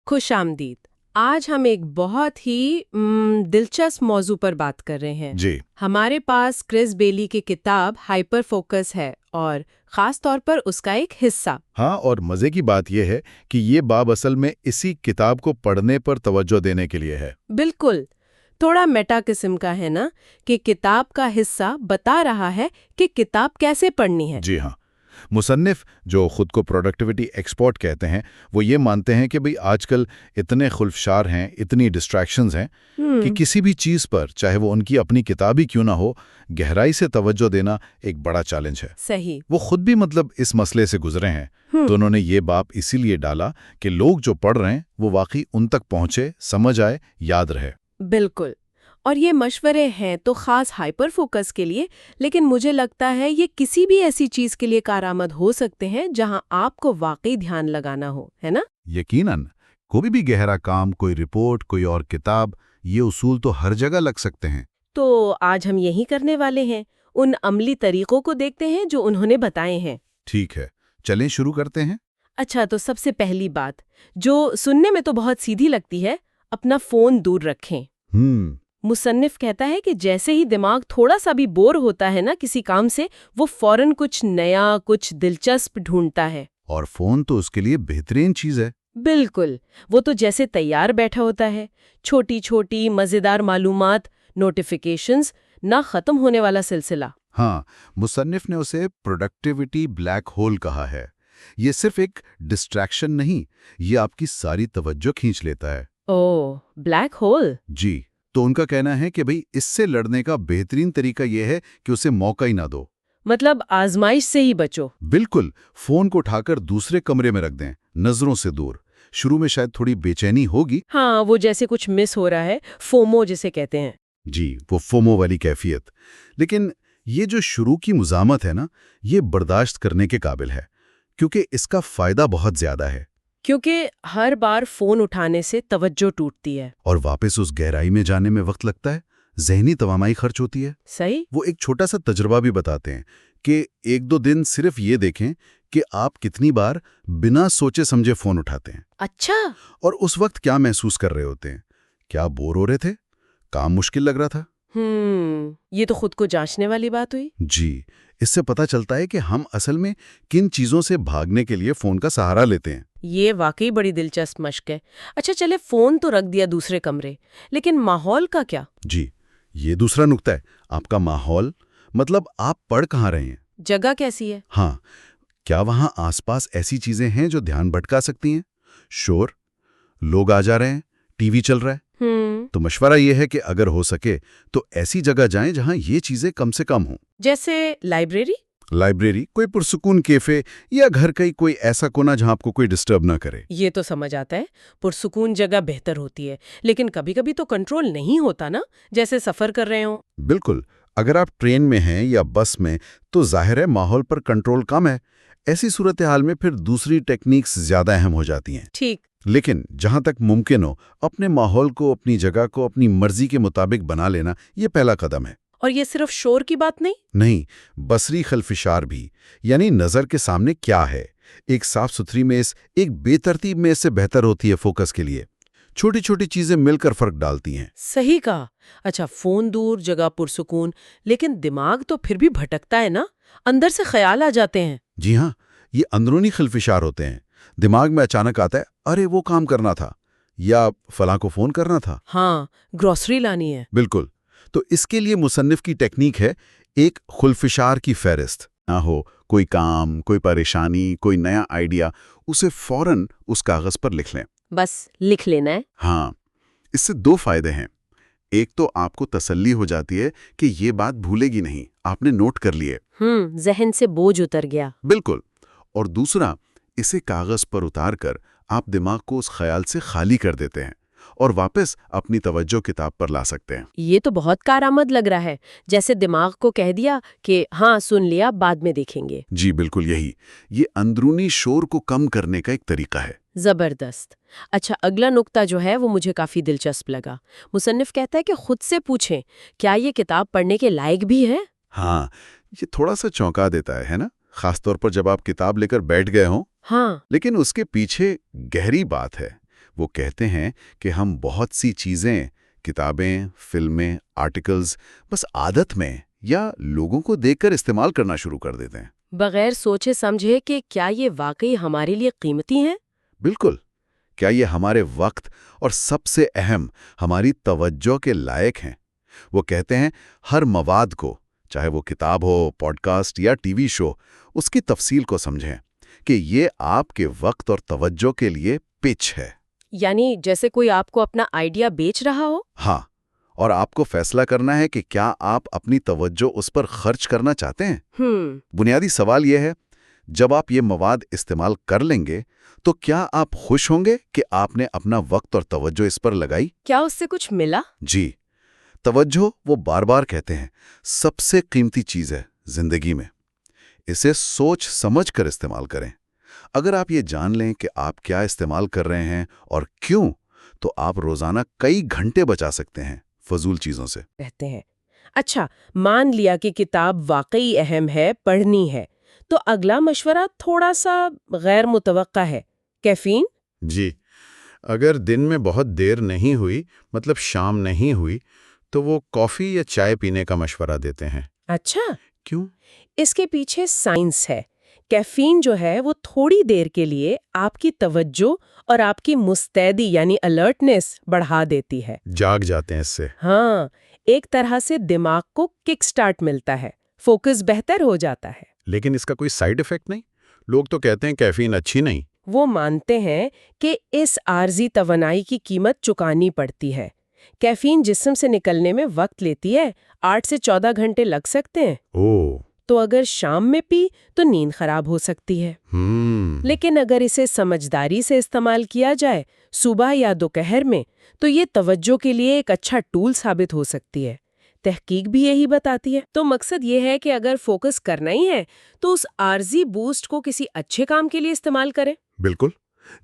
خوش آمدید۔ آج ہم ایک بہت ہی دلچسپ موضوع پر بات کر رہے ہیں۔ جی ہمارے پاس کرس بیلی کی کتاب ہائپر فوکس ہے اور خاص طور پر اس کا ایک حصہ۔ ہاں، اور مزے کی بات یہ ہے کہ یہ باب اصل میں اسی کتاب کو پڑھنے پر توجہ دینے کے لیے ہے۔ بالکل، تھوڑا میٹا قسم کا ہے نا، کہ کتاب کا حصہ بتا رہا ہے کہ کتاب کیسے پڑھنی ہے۔ جی ہاں، مصنف جو خود کو پروڈکٹیوٹی ایکسپرٹ کہتے ہیں، وہ یہ مانتے ہیں کہ آج کل اتنے خلفشار ہیں، اتنی ڈسٹریکشنز ہیں کہ کسی بھی چیز پر، چاہے وہ ان کی اپنی کتاب ہی کیوں نہ ہو، گہرائی سے توجہ دینا ایک بڑا چیلنج ہے۔ صحیح۔ وہ خود بھی اس مسئلے سے گزرے ہیں، تو انہوں نے یہ باب اسی لیے ڈالا کہ لوگ جو پڑھ رہے ہیں وہ واقعی ان تک پہنچے، سمجھ آئے، یاد رہے۔ بالکل، اور یہ مشورے ہیں تو خاص ہائپر فوکس کے لیے، لیکن مجھے لگتا ہے یہ کسی بھی ایسی چیز کے لیے کارآمد ہو سکتے ہیں جہاں آپ کو واقعی دھیان لگانا ہو، ہے نا؟ یقیناً، کوئی بھی گہرا کام، کوئی رپورٹ، کوئی اور کتاب، یہ اصول تو ہر جگہ لگ سکتے ہیں۔ تو آج ہم یہی کرنے والے ہیں، ان عملی طریقوں کو دیکھتے ہیں جو انہوں نے بتائے ہیں۔ ٹھیک ہے، چلیں شروع کرتے ہیں۔ اچھا، تو سب سے پہلی بات جو سننے میں تو بہت سیدھی لگتی ہے، اپنا فون دور رکھیں۔ مصنف کہتا ہے کہ جیسے ہی دماغ تھوڑا سا بھی بور ہوتا ہے نا کسی کام سے، وہ فوراً کچھ نیا، کچھ دلچسپ ڈھونڈتا ہے۔ اور فون تو اس کے لیے بہترین چیز ہے۔ بالکل، وہ تو جیسے تیار بیٹھا ہوتا ہے، چھوٹی چھوٹی مزیدار معلومات، نوٹیفیکیشنز، نہ ختم ہونے والا سلسلہ۔ ہاں، مصنف نے اسے پروڈکٹیوٹی بلیک ہول کہا ہے۔ یہ صرف ایک ڈسٹریکشن نہیں، یہ آپ کی ساری توجہ کھینچ لیتا ہے۔ اوہ، بلیک ہول؟ جی، تو ان کا کہنا ہے کہ اس سے لڑنے کا بہترین طریقہ یہ ہے کہ اسے موقع ہی نہ دو۔ مطلب آزمائش سے ہی بچو۔ بالکل، فون کو اٹھا کر دوسرے کمرے میں رکھ دیں، نظروں سے دور۔ شروع میں شاید تھوڑی بے چینی ہوگی۔ ہاں، وہ جیسے کچھ مس ہو رہا ہے، فومو جسے کہتے ہیں۔ جی، وہ فومو والی کیفیت۔ لیکن یہ جو شروع کی مزاحمت ہے نا، یہ برداشت کرنے کے قابل ہے، کیونکہ اس کا فائدہ بہت زیادہ ہے۔ کیونکہ ہر بار فون اٹھانے سے توجہ ٹوٹتی ہے، اور واپس اس گہرائی میں جانے میں وقت لگتا ہے، ذہنی توانائی خرچ ہوتی ہے۔ صحیح۔ وہ ایک چھوٹا سا تجربہ بھی بتاتے ہیں کہ 1-2 دن صرف یہ دیکھیں کہ آپ کتنی بار بنا سوچے سمجھے فون اٹھاتے ہیں۔ اچھا۔ اور اس وقت کیا محسوس کر رہے ہوتے ہیں؟ کیا بور ہو رہے تھے؟ کام مشکل لگ رہا تھا؟ یہ تو خود کو جانچنے والی بات ہوئی۔ جی، اس سے پتہ چلتا ہے کہ ہم اصل میں کن چیزوں سے بھاگنے کے لیے فون کا سہارا لیتے ہیں۔ یہ واقعی بڑی دلچسپ مشق ہے۔ اچھا چلے، فون تو رکھ دیا دوسرے کمرے، لیکن ماحول کا کیا؟ جی، یہ دوسرا نکتہ ہے، آپ کا ماحول، مطلب آپ پڑھ کہاں رہے ہیں؟ جگہ کیسی ہے؟ ہاں، کیا وہاں آس پاس ایسی چیزیں ہیں جو دھیان بھٹکا سکتی ہیں؟ شور، لوگ آ جا رہے ہیں، ٹی وی چل رہا ہے؟ تو مشورہ یہ ہے کہ اگر ہو سکے تو ایسی جگہ جائیں جہاں یہ چیزیں کم سے کم ہوں۔ جیسے لائبریری، کوئی پرسکون کیفے، یا گھر کا کوئی ایسا کونا جہاں آپ کو کوئی ڈسٹرب نہ کرے۔ یہ تو سمجھ آتا ہے، پرسکون جگہ بہتر ہوتی ہے، لیکن کبھی کبھی تو کنٹرول نہیں ہوتا نا، جیسے سفر کر رہے ہوں۔ بالکل، اگر آپ ٹرین میں ہیں یا بس میں تو ظاہر ہے ماحول پر کنٹرول کم ہے۔ ایسی صورتحال میں پھر دوسری ٹیکنیکس زیادہ اہم ہو جاتی ہیں۔ ٹھیک۔ لیکن جہاں تک ممکن ہو، اپنے ماحول کو، اپنی جگہ کو اپنی مرضی کے مطابق بنا لینا، یہ پہلا قدم ہے۔ اور یہ صرف شور کی بات نہیں، بصری خلفشار بھی، یعنی نظر کے سامنے کیا ہے۔ ایک صاف ستھری میز ایک بے ترتیب میز سے بہتر ہوتی ہے فوکس کے لیے۔ چھوٹی چھوٹی چیزیں مل کر فرق ڈالتی ہیں۔ صحیح کہا۔ اچھا، فون دور، جگہ پرسکون، لیکن دماغ تو پھر بھی بھٹکتا ہے نا، اندر سے خیال آ جاتے ہیں۔ جی ہاں، یہ اندرونی خلفشار ہوتے ہیں۔ دماغ میں اچانک آتا ہے، ارے وہ کام کرنا تھا، یا فلاں کو فون کرنا تھا۔ ہاں، گروسری لانی ہے۔ بالکل، تو اس کے لیے مصنف کی ٹیکنیک ہے ایک خلفشار کی فہرست۔ نہ ہو کوئی کام، کوئی پریشانی، کوئی نیا آئیڈیا، اسے فوراً اس کاغذ پر لکھ لیں۔ بس لکھ لینا ہے۔ ہاں، اس سے 2 فائدے ہیں۔ ایک تو آپ کو تسلی ہو جاتی ہے کہ یہ بات بھولے گی نہیں، آپ نے نوٹ کر لیے۔ ذہن سے بوجھ اتر گیا۔ بالکل، اور دوسرا، اسے کاغذ پر اتار کر آپ دماغ کو اس خیال سے خالی کر دیتے ہیں اور واپس اپنی توجہ کتاب پر لا سکتے ہیں۔ یہ تو بہت کارآمد لگ رہا ہے، جیسے دماغ کو کہہ دیا کہ ہاں سن لیا، بعد میں دیکھیں گے۔ جی بالکل، یہی یہ اندرونی شور کو کم کرنے کا ایک طریقہ ہے۔ زبردست۔ اچھا، اگلا نقطہ جو ہے وہ مجھے کافی دلچسپ لگا۔ مصنف کہتا ہے کہ خود سے پوچھیں، کیا یہ کتاب پڑھنے کے لائق بھی ہے؟ ہاں، یہ تھوڑا سا چونکا دیتا ہے نا، خاص طور پر جب آپ کتاب لے کر بیٹھ گئے ہوں۔ ہاں، لیکن اس کے پیچھے گہری بات ہے۔ وہ کہتے ہیں کہ ہم بہت سی چیزیں، کتابیں، فلمیں، آرٹیکلز بس عادت میں یا لوگوں کو دیکھ کر استعمال کرنا شروع کر دیتے ہیں، بغیر سوچے سمجھے کہ کیا یہ واقعی ہمارے لیے قیمتی ہیں؟ بالکل۔ کیا یہ ہمارے وقت اور سب سے اہم ہماری توجہ کے لائق ہیں؟ وہ کہتے ہیں ہر مواد کو، چاہے وہ کتاب ہو، پوڈ کاسٹ یا ٹی وی شو، اس کی تفصیل کو سمجھیں کہ یہ آپ کے وقت اور توجہ کے لیے پچ ہے۔ یعنی جیسے کوئی آپ کو اپنا آئیڈیا بیچ رہا ہو؟ ہاں، اور آپ کو فیصلہ کرنا ہے کہ کیا آپ اپنی توجہ اس پر خرچ کرنا چاہتے ہیں۔ بنیادی سوال یہ ہے، جب آپ یہ مواد استعمال کر لیں گے تو کیا آپ خوش ہوں گے کہ آپ نے اپنا وقت اور توجہ اس پر لگائی؟ کیا اس سے کچھ ملا؟ جی، توجہ وہ بار بار کہتے ہیں سب سے قیمتی چیز ہے زندگی میں۔ اسے سوچ سمجھ کر استعمال کریں۔ اگر آپ یہ جان لیں کہ آپ کیا استعمال کر رہے ہیں اور کیوں، تو آپ روزانہ کئی گھنٹے بچا سکتے ہیں فضول چیزوں سے۔ کہتے ہیں اچھا، مان لیا کہ کتاب واقعی اہم ہے، پڑھنی ہے، تو اگلا مشورہ تھوڑا سا غیر متوقع ہے، کیفین؟ جی، اگر دن میں بہت دیر نہیں ہوئی، مطلب شام نہیں ہوئی، تو وہ کافی یا چائے پینے کا مشورہ دیتے ہیں۔ اچھا، کیوں؟ اس کے پیچھے سائنس ہے۔ کیفین جو ہے وہ تھوڑی دیر کے لیے آپ کی توجہ اور آپ کی مستعدی یعنی الرٹنس بڑھا دیتی ہے۔ جاگ جاتے ہیں اس سے۔ ہاں، ایک طرح سے دماغ کو کک سٹارٹ ملتا ہے، فوکس بہتر ہو جاتا ہے۔ لیکن اس کا کوئی سائیڈ ایفیکٹ نہیں؟ لوگ تو کہتے ہیں کیفین اچھی نہیں۔ وہ مانتے ہیں کہ اس عارضی توانائی کی قیمت چکانی پڑتی ہے۔ کیفین جسم سے نکلنے میں وقت لیتی ہے، 8 سے 14 گھنٹے لگ سکتے ہیں۔ تو اگر شام میں پی تو نیند خراب ہو سکتی ہے۔ لیکن اگر اسے سمجھداری سے استعمال کیا جائے، صبح یا دوپہر میں، تو یہ توجہ کے لیے ایک اچھا ٹول ثابت ہو سکتی ہے۔ تحقیق بھی یہی بتاتی ہے۔ تو مقصد یہ ہے کہ اگر فوکس کرنا ہی ہے تو اس عارضی بوسٹ کو کسی اچھے کام کے لیے استعمال کریں۔ بالکل،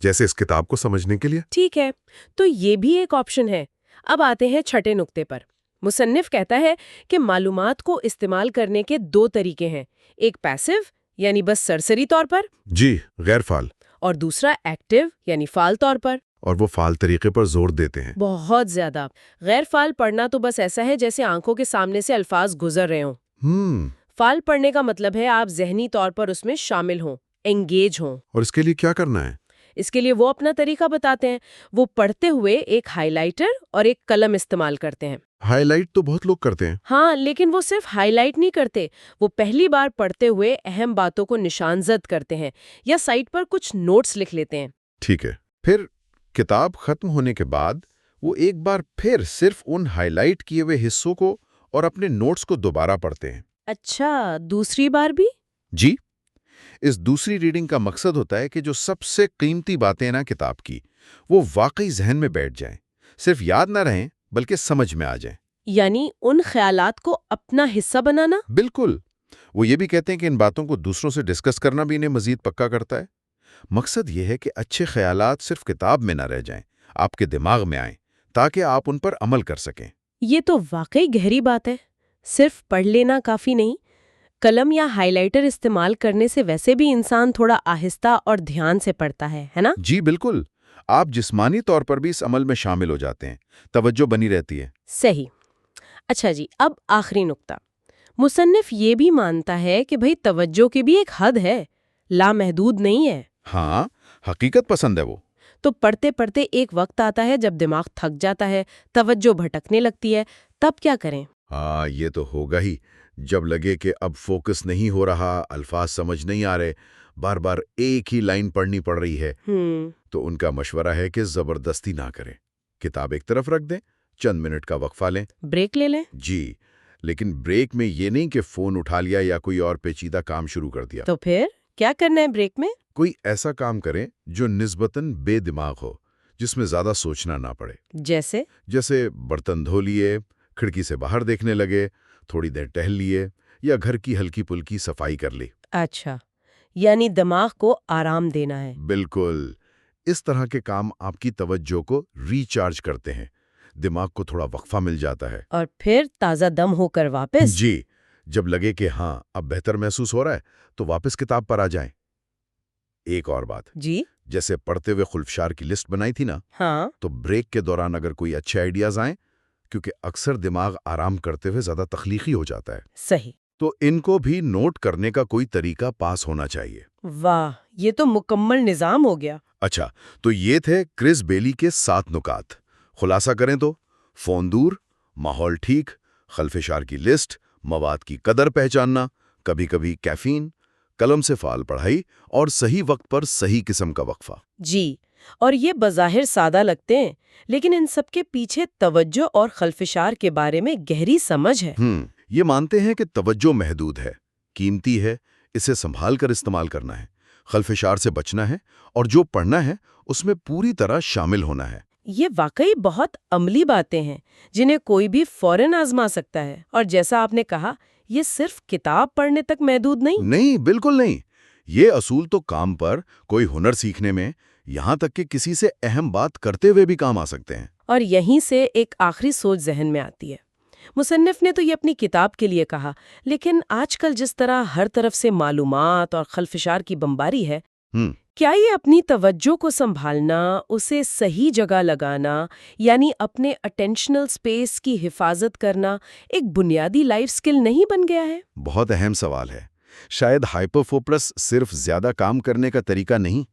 جیسے اس کتاب کو سمجھنے کے لیے۔ ٹھیک ہے، تو یہ بھی ایک آپشن ہے۔ اب آتے ہیں چھٹے نقطے پر۔ مصنف کہتا ہے کہ معلومات کو استعمال کرنے کے 2 طریقے ہیں، ایک پیسو یعنی بس سرسری طور پر، جی، غیر فعال، اور دوسرا ایکٹیو یعنی فعال طور پر۔ اور وہ فعال طریقے پر زور دیتے ہیں۔ بہت زیادہ۔ غیر فعال پڑھنا تو بس ایسا ہے جیسے آنکھوں کے سامنے سے الفاظ گزر رہے ہوں۔ فعال پڑھنے کا مطلب ہے آپ ذہنی طور پر اس میں شامل ہوں، انگیج ہوں۔ اور اس کے لیے کیا کرنا ہے؟ اس کے لیے وہ اپنا طریقہ بتاتے ہیں۔ وہ پڑھتے ہوئے ایک ہائی لائٹر اور ایک قلم استعمال کرتے ہیں۔ ہائی لائٹ تو بہت لوگ کرتے ہیں۔ ہاں، لیکن وہ صرف ہائی لائٹ نہیں کرتے، وہ پہلی بار پڑھتے ہوئے اہم باتوں کو نشان زد کرتے ہیں یا سائٹ پر کچھ نوٹس لکھ لیتے ہیں۔ ٹھیک ہے، پھر کتاب ختم ہونے کے بعد وہ ایک بار پھر صرف ان ہائی لائٹ کیے ہوئے حصوں کو اور اپنے نوٹس کو دوبارہ پڑھتے ہیں۔ اچھا، دوسری بار بھی؟ جی، اس دوسری ریڈنگ کا مقصد ہوتا ہے کہ جو سب سے قیمتی باتیں نا کتاب کی، وہ واقعی ذہن میں بیٹھ جائیں، صرف یاد نہ رہیں بلکہ سمجھ میں آ جائیں۔ یعنی ان خیالات کو اپنا حصہ بنانا؟ بالکل۔ وہ یہ بھی کہتے ہیں کہ ان باتوں کو دوسروں سے ڈسکس کرنا بھی انہیں مزید پکا کرتا ہے۔ مقصد یہ ہے کہ اچھے خیالات صرف کتاب میں نہ رہ جائیں، آپ کے دماغ میں آئیں، تاکہ آپ ان پر عمل کر سکیں۔ یہ تو واقعی گہری بات ہے۔ صرف پڑھ لینا کافی نہیں، قلم یا ہائی لائٹر استعمال کرنے سے ویسے بھی انسان تھوڑا آہستہ اور دھیان سے پڑھتا ہے نا؟ جی بالکل، آپ جسمانی طور پر بھی اس عمل میں شامل ہو جاتے ہیں، توجہ بنی رہتی ہے۔ صحیح۔ اچھا جی، اب آخری نقطہ۔ مصنف یہ بھی مانتا ہے کہ بھئی توجہ کی بھی ایک حد ہے، لامحدود نہیں ہے۔ ہاں، حقیقت پسند ہے وہ۔ تو پڑھتے پڑھتے ایک وقت آتا ہے جب دماغ تھک جاتا ہے، توجہ بھٹکنے لگتی ہے، تب کیا کریں؟ ہاں، یہ تو ہوگا ہی۔ جب لگے کہ اب فوکس نہیں ہو رہا، الفاظ سمجھ نہیں آ رہے، بار بار ایک ہی لائن پڑھنی پڑ رہی ہے، تو ان کا مشورہ ہے کہ زبردستی نہ کریں، کتاب ایک طرف رکھ دیں، چند منٹ کا وقفہ لیں۔ بریک لے لیں؟ جی، لیکن بریک میں یہ نہیں کہ فون اٹھا لیا یا کوئی اور پیچیدہ کام شروع کر دیا۔ تو پھر کیا کرنا ہے بریک میں؟ کوئی ایسا کام کریں جو نسبتاً بے دماغ ہو، جس میں زیادہ سوچنا نہ پڑے۔ جیسے برتن دھو لیے، کھڑکی سے باہر دیکھنے لگے، تھوڑی دیر ٹہل لیے، یا گھر کی ہلکی پلکی صفائی کر لی۔ اچھا، یعنی دماغ کو آرام دینا ہے۔ بالکل، اس طرح کے کام آپ کی توجہ کو ریچارج کرتے ہیں، دماغ کو تھوڑا وقفہ مل جاتا ہے۔ اور پھر تازہ دم ہو کر واپس؟ جی، جب لگے کہ ہاں اب بہتر محسوس ہو رہا ہے تو واپس کتاب پر آ جائیں۔ ایک اور بات، جی، جیسے پڑھتے ہوئے خلفشار کی لسٹ بنائی تھی نا، ہاں تو بریک کے دوران اگر کوئی اچھے آئیڈیاز آئیں، کیونکہ اکثر دماغ آرام کرتے ہوئے زیادہ تخلیقی ہو جاتا ہے، صحیح. تو ان کو بھی نوٹ کرنے کا کوئی طریقہ پاس ہونا چاہیے۔ واہ، یہ تو مکمل نظام ہو گیا. اچھا، تو یہ تھے کرس بیلی کے 7 نکات۔ خلاصہ کریں تو فون دور، ماحول ٹھیک، خلفشار کی لسٹ، مواد کی قدر پہچاننا، کبھی کبھی کیفین، قلم سے فعال پڑھائی اور صحیح وقت پر صحیح قسم کا وقفہ۔ جی، اور یہ بظاہر سادہ لگتے ہیں، لیکن ان سب کے پیچھے توجہ اور خلفشار کے بارے میں گہری سمجھ ہے۔ یہ مانتے ہیں کہ توجہ محدود ہے، قیمتی ہے، اسے سنبھال کر استعمال کرنا ہے، خلفشار سے بچنا ہے، اور جو پڑھنا ہے اس میں پوری طرح شامل ہونا ہے۔ یہ واقعی بہت عملی باتیں ہیں جنہیں کوئی بھی فوراً آزما سکتا ہے، اور جیسا آپ نے کہا، یہ صرف کتاب پڑھنے تک محدود نہیں۔ نہیں، بالکل نہیں۔ یہ اصول تو کام پر، کوئی ہنر سیکھنے میں، یہاں تک کہ کسی سے اہم بات کرتے ہوئے بھی کام آ سکتے ہیں۔ اور یہیں سے ایک آخری سوچ ذہن میں آتی ہے۔ مصنف نے تو یہ اپنی کتاب کے لیے کہا، لیکن آج کل جس طرح ہر طرف سے معلومات اور خلفشار کی بمباری ہے، کیا یہ اپنی توجہ کو سنبھالنا، اسے صحیح جگہ لگانا، یعنی اپنے اٹینشنل سپیس کی حفاظت کرنا، ایک بنیادی لائف سکل نہیں بن گیا ہے؟ بہت اہم سوال ہے۔ شاید ہائپر فوکس صرف زیادہ کام کرنے کا طریقہ نہیں،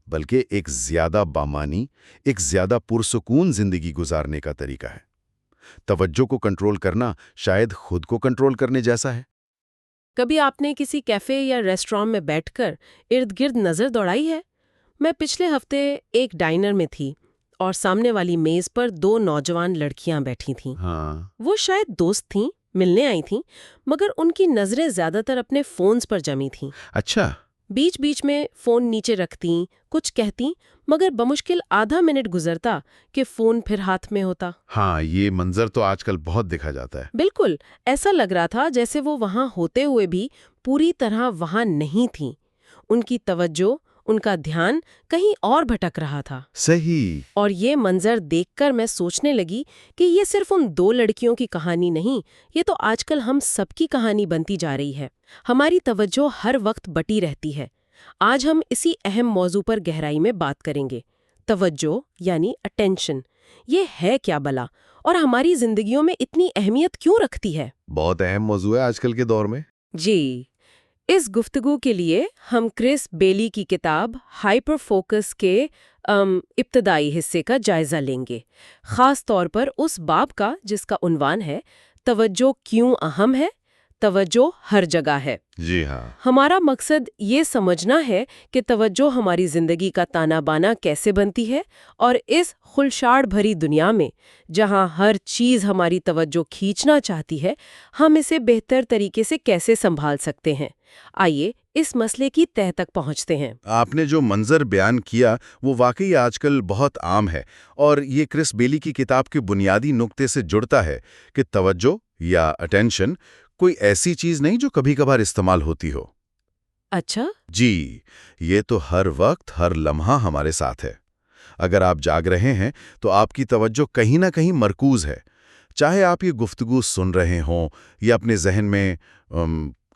بلکہ ایک زیادہ بامانی، ایک زیادہ پرسکون زندگی گزارنے کا طریقہ ہے۔ توجہ کو کنٹرول کرنا شاید خود کو کنٹرول کرنے جیسا ہے۔ کبھی آپ نے کسی کیفے یا ریسٹوران میں بیٹھ کر ارد گرد نظر دوڑائی ہے؟ میں پچھلے ہفتے ایک ڈائنر میں تھی اور سامنے والی میز پر 2 نوجوان لڑکیاں بیٹھی تھیں۔ وہ شاید دوست تھیں، ملنے آئی تھیں، مگر ان کی نظریں زیادہ تر اپنے فونز پر جمی تھیں۔ اچھا۔ بیچ بیچ میں فون نیچے رکھتیں، کچھ کہتیں، مگر بمشکل آدھا منٹ گزرتا کہ فون پھر ہاتھ میں ہوتا۔ ہاں، یہ منظر تو آج کل بہت دیکھا جاتا ہے۔ بالکل ایسا لگ رہا تھا جیسے وہ وہاں ہوتے ہوئے بھی پوری طرح وہاں نہیں تھیں۔ ان کی توجہ، ان کا دھیان کہیں اور بھٹک رہا تھا۔ صحیح۔ اور یہ منظر دیکھ کر میں سوچنے لگی کہ یہ صرف ان 2 لڑکیوں کی کہانی نہیں، یہ تو آج کل ہم سب کی کہانی بنتی جا رہی ہے۔ ہماری توجہ ہر وقت بٹی رہتی ہے۔ آج ہم اسی اہم موضوع پر گہرائی میں بات کریں گے۔ توجہ یعنی اٹینشن، یہ ہے کیا بلا، اور ہماری زندگیوں میں اتنی اہمیت کیوں رکھتی ہے؟ بہت اہم موضوع ہے آج کل کے دور میں۔ جی، اس گفتگو کے لیے ہم کرس بیلی کی کتاب ہائپر فوکس کے ابتدائی حصے کا جائزہ لیں گے، خاص طور پر اس باب کا جس کا عنوان ہے توجہ کیوں اہم ہے، توجہ ہر جگہ ہے۔ جی ہاں۔ ہمارا مقصد یہ سمجھنا ہے کہ توجہ ہماری زندگی کا تانا بانا کیسے بنتی ہے، اور اس خلشاڑ بھری دنیا میں جہاں ہر چیز ہماری توجہ کھینچنا چاہتی ہے، ہم اسے بہتر طریقے سے کیسے سنبھال سکتے ہیں۔ آئیے اس مسئلے کی تہہ تک پہنچتے ہیں۔ آپ نے جو منظر بیان کیا وہ واقعی آج کل بہت عام ہے، اور یہ کرس بیلی کی کتاب کے بنیادی نقطے سے جڑتا ہے کہ توجہ یا اٹینشن کوئی ایسی چیز نہیں جو کبھی کبھار استعمال ہوتی ہو۔ اچھا؟ جی، یہ تو ہر وقت، ہر لمحہ ہمارے ساتھ ہے۔ اگر آپ جاگ رہے ہیں تو آپ کی توجہ کہیں نہ کہیں مرکوز ہے، چاہے آپ یہ گفتگو سن رہے ہوں یا اپنے ذہن میں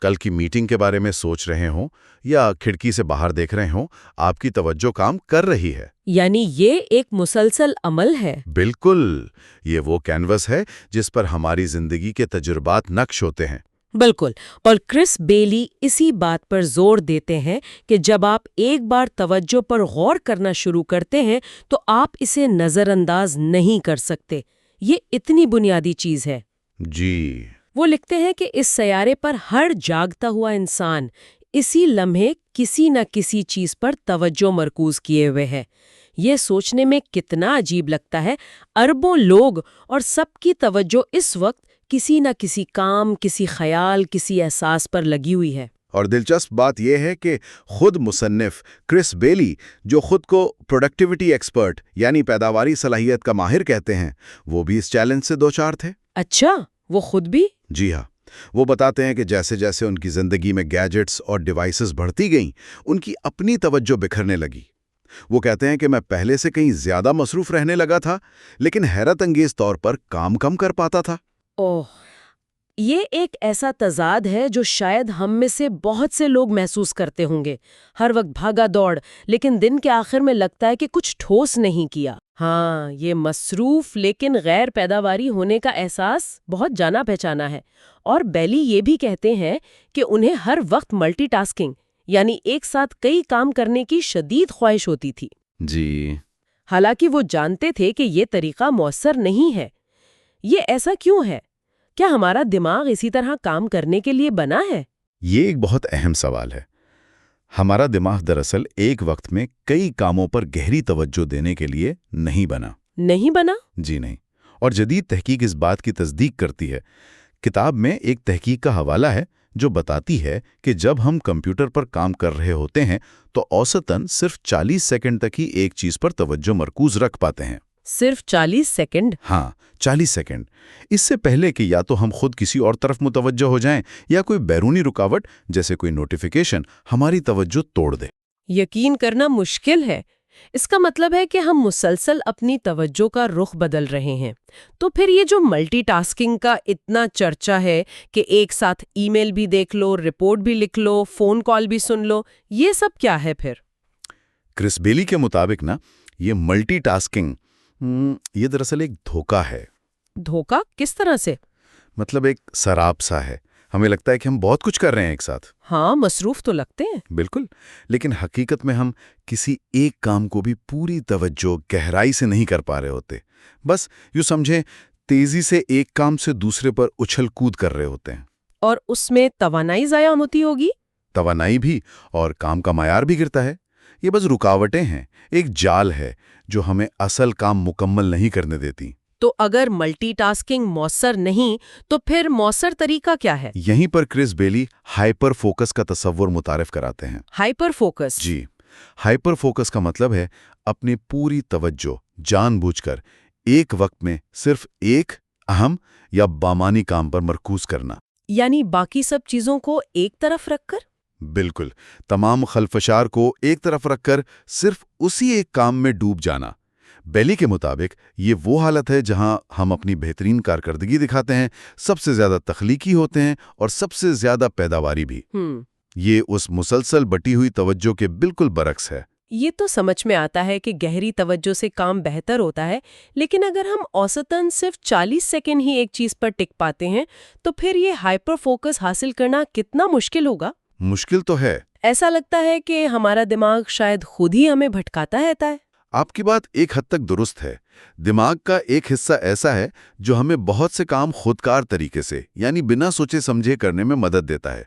کل کی میٹنگ کے بارے میں سوچ رہے ہوں یا کھڑکی سے باہر دیکھ رہے ہوں، آپ کی توجہ کام کر رہی ہے۔ یعنی یہ ایک مسلسل عمل ہے۔ بالکل، یہ وہ کینوس ہے جس پر ہماری زندگی کے تجربات نقش ہوتے ہیں۔ بالکل، اور کرس بیلی اسی بات پر زور دیتے ہیں کہ جب آپ ایک بار توجہ پر غور کرنا شروع کرتے ہیں تو آپ اسے نظر انداز نہیں کر سکتے۔ یہ اتنی بنیادی چیز ہے۔ جی۔ وہ لکھتے ہیں کہ اس سیارے پر ہر جاگتا ہوا انسان اسی لمحے کسی نہ کسی چیز پر توجہ مرکوز کیے ہوئے ہے۔ یہ سوچنے میں کتنا عجیب لگتا ہے، اربوں لوگ اور سب کی توجہ اس وقت کسی نہ کسی کام، کسی خیال، کسی احساس پر لگی ہوئی ہے۔ اور دلچسپ بات یہ ہے کہ خود مصنف کرس بیلی، جو خود کو پروڈکٹیوٹی ایکسپرٹ یعنی پیداواری صلاحیت کا ماہر کہتے ہیں، وہ بھی اس چیلنج سے دوچار تھے۔ اچھا، وہ خود بھی؟ جی ہاں، وہ بتاتے ہیں کہ جیسے جیسے ان کی زندگی میں گیجٹس اور ڈیوائسز بڑھتی گئیں، ان کی اپنی توجہ بکھرنے لگی۔ وہ کہتے ہیں کہ میں پہلے سے کہیں زیادہ مصروف رہنے لگا تھا، لیکن حیرت انگیز طور پر کام کم کر پاتا تھا۔ اوہ، یہ ایک ایسا تضاد ہے جو شاید ہم میں سے بہت سے لوگ محسوس کرتے ہوں گے. ہر وقت بھاگا دوڑ، لیکن دن کے آخر میں لگتا ہے کہ کچھ ٹھوس نہیں کیا. ہاں، یہ مصروف لیکن غیر پیداواری ہونے کا احساس بہت جانا پہچانا ہے. اور بیلی یہ بھی کہتے ہیں کہ انہیں ہر وقت ملٹی ٹاسکنگ یعنی ایک ساتھ کئی کام کرنے کی شدید خواہش ہوتی تھی. جی. حالانکہ وہ جانتے تھے کہ یہ طریقہ مؤثر نہیں ہے. یہ ایسا کیوں ہے؟ کیا ہمارا دماغ اسی طرح کام کرنے کے لیے بنا ہے؟ یہ ایک بہت اہم سوال ہے. ہمارا دماغ دراصل ایک وقت میں کئی کاموں پر گہری توجہ دینے کے لیے نہیں بنا. نہیں بنا؟ جی نہیں. اور جدید تحقیق اس بات کی تصدیق کرتی ہے. کتاب میں ایک تحقیق کا حوالہ ہے جو بتاتی ہے کہ جب ہم کمپیوٹر پر کام کر رہے ہوتے ہیں تو اوسطاً صرف 40 سیکنڈ تک ہی ایک چیز پر توجہ مرکوز رکھ پاتے ہیں. صرف 40 سیکنڈ؟ ہاں، 40 سیکنڈ. اس سے پہلے کہ یا تو ہم خود کسی اور طرف متوجہ ہو جائیں یا کوئی بیرونی رکاوٹ جیسے کوئی نوٹیفیکیشن ہماری توجہ توڑ دے. یقین کرنا مشکل ہے. اس کا مطلب ہے کہ ہم مسلسل اپنی توجہ کا رخ بدل رہے ہیں. تو پھر یہ جو ملٹی ٹاسکنگ کا اتنا چرچا ہے کہ ایک ساتھ ای میل بھی دیکھ لو، رپورٹ بھی لکھ لو، فون کال بھی سن لو، یہ سب کیا ہے پھر؟ کرس بیلی کے مطابق یہ ملٹی ٹاسکنگ یہ دراصل ایک دھوکہ ہے. دھوکہ کس طرح سے؟ مطلب ایک سراب سا ہے. ہمیں لگتا ہے کہ ہم بہت کچھ کر رہے ہیں ایک ساتھ. ہاں، مصروف تو لگتے ہیں. بالکل. لیکن حقیقت میں ہم کسی ایک کام کو بھی پوری توجہ گہرائی سے نہیں کر پا رہے ہوتے. بس یوں سمجھیں تیزی سے ایک کام سے دوسرے پر اچھل کود کر رہے ہوتے ہیں. اور اس میں توانائی ضائع ہوتی ہوگی؟ توانائی بھی اور کام کا معیار بھی گرتا ہے. یہ بس رکاوٹیں ہیں، ایک جال ہے جو ہمیں اصل کام مکمل نہیں کرنے دیتی. تو اگر ملٹی ٹاسکنگ مؤثر نہیں تو پھر مؤثر طریقہ کیا ہے؟ یہیں پر کرس بیلی ہائپر فوکس کا تصور متعارف کراتے ہیں. Hyper focus? جی. ہائپر فوکس کا مطلب ہے اپنی پوری توجہ جان بوجھ کر ایک وقت میں صرف ایک اہم یا بامانی کام پر مرکوز کرنا. یعنی باقی سب چیزوں کو ایک طرف رکھ کر؟ بالکل. تمام خلفشار کو ایک طرف رکھ کر صرف اسی ایک کام میں ڈوب جانا. بیلی کے مطابق یہ وہ حالت ہے جہاں ہم اپنی بہترین کارکردگی دکھاتے ہیں، سب سے زیادہ تخلیقی ہوتے ہیں اور سب سے زیادہ پیداواری بھی. یہ اس مسلسل بٹی ہوئی توجہ کے بالکل برعکس ہے. یہ تو سمجھ میں آتا ہے کہ گہری توجہ سے کام بہتر ہوتا ہے، لیکن اگر ہم اوسطاً صرف 40 سیکنڈ ہی ایک چیز پر ٹک پاتے ہیں تو پھر یہ ہائپر فوکس حاصل کرنا کتنا مشکل ہوگا؟ مشکل تو ہے. ایسا لگتا ہے کہ ہمارا دماغ شاید خود ہی ہمیں بھٹکاتا رہتا ہے. آپ کی بات ایک حد تک درست ہے. دماغ کا ایک حصہ ایسا ہے جو ہمیں بہت سے کام خودکار طریقے سے یعنی بنا سوچے سمجھے کرنے میں مدد دیتا ہے.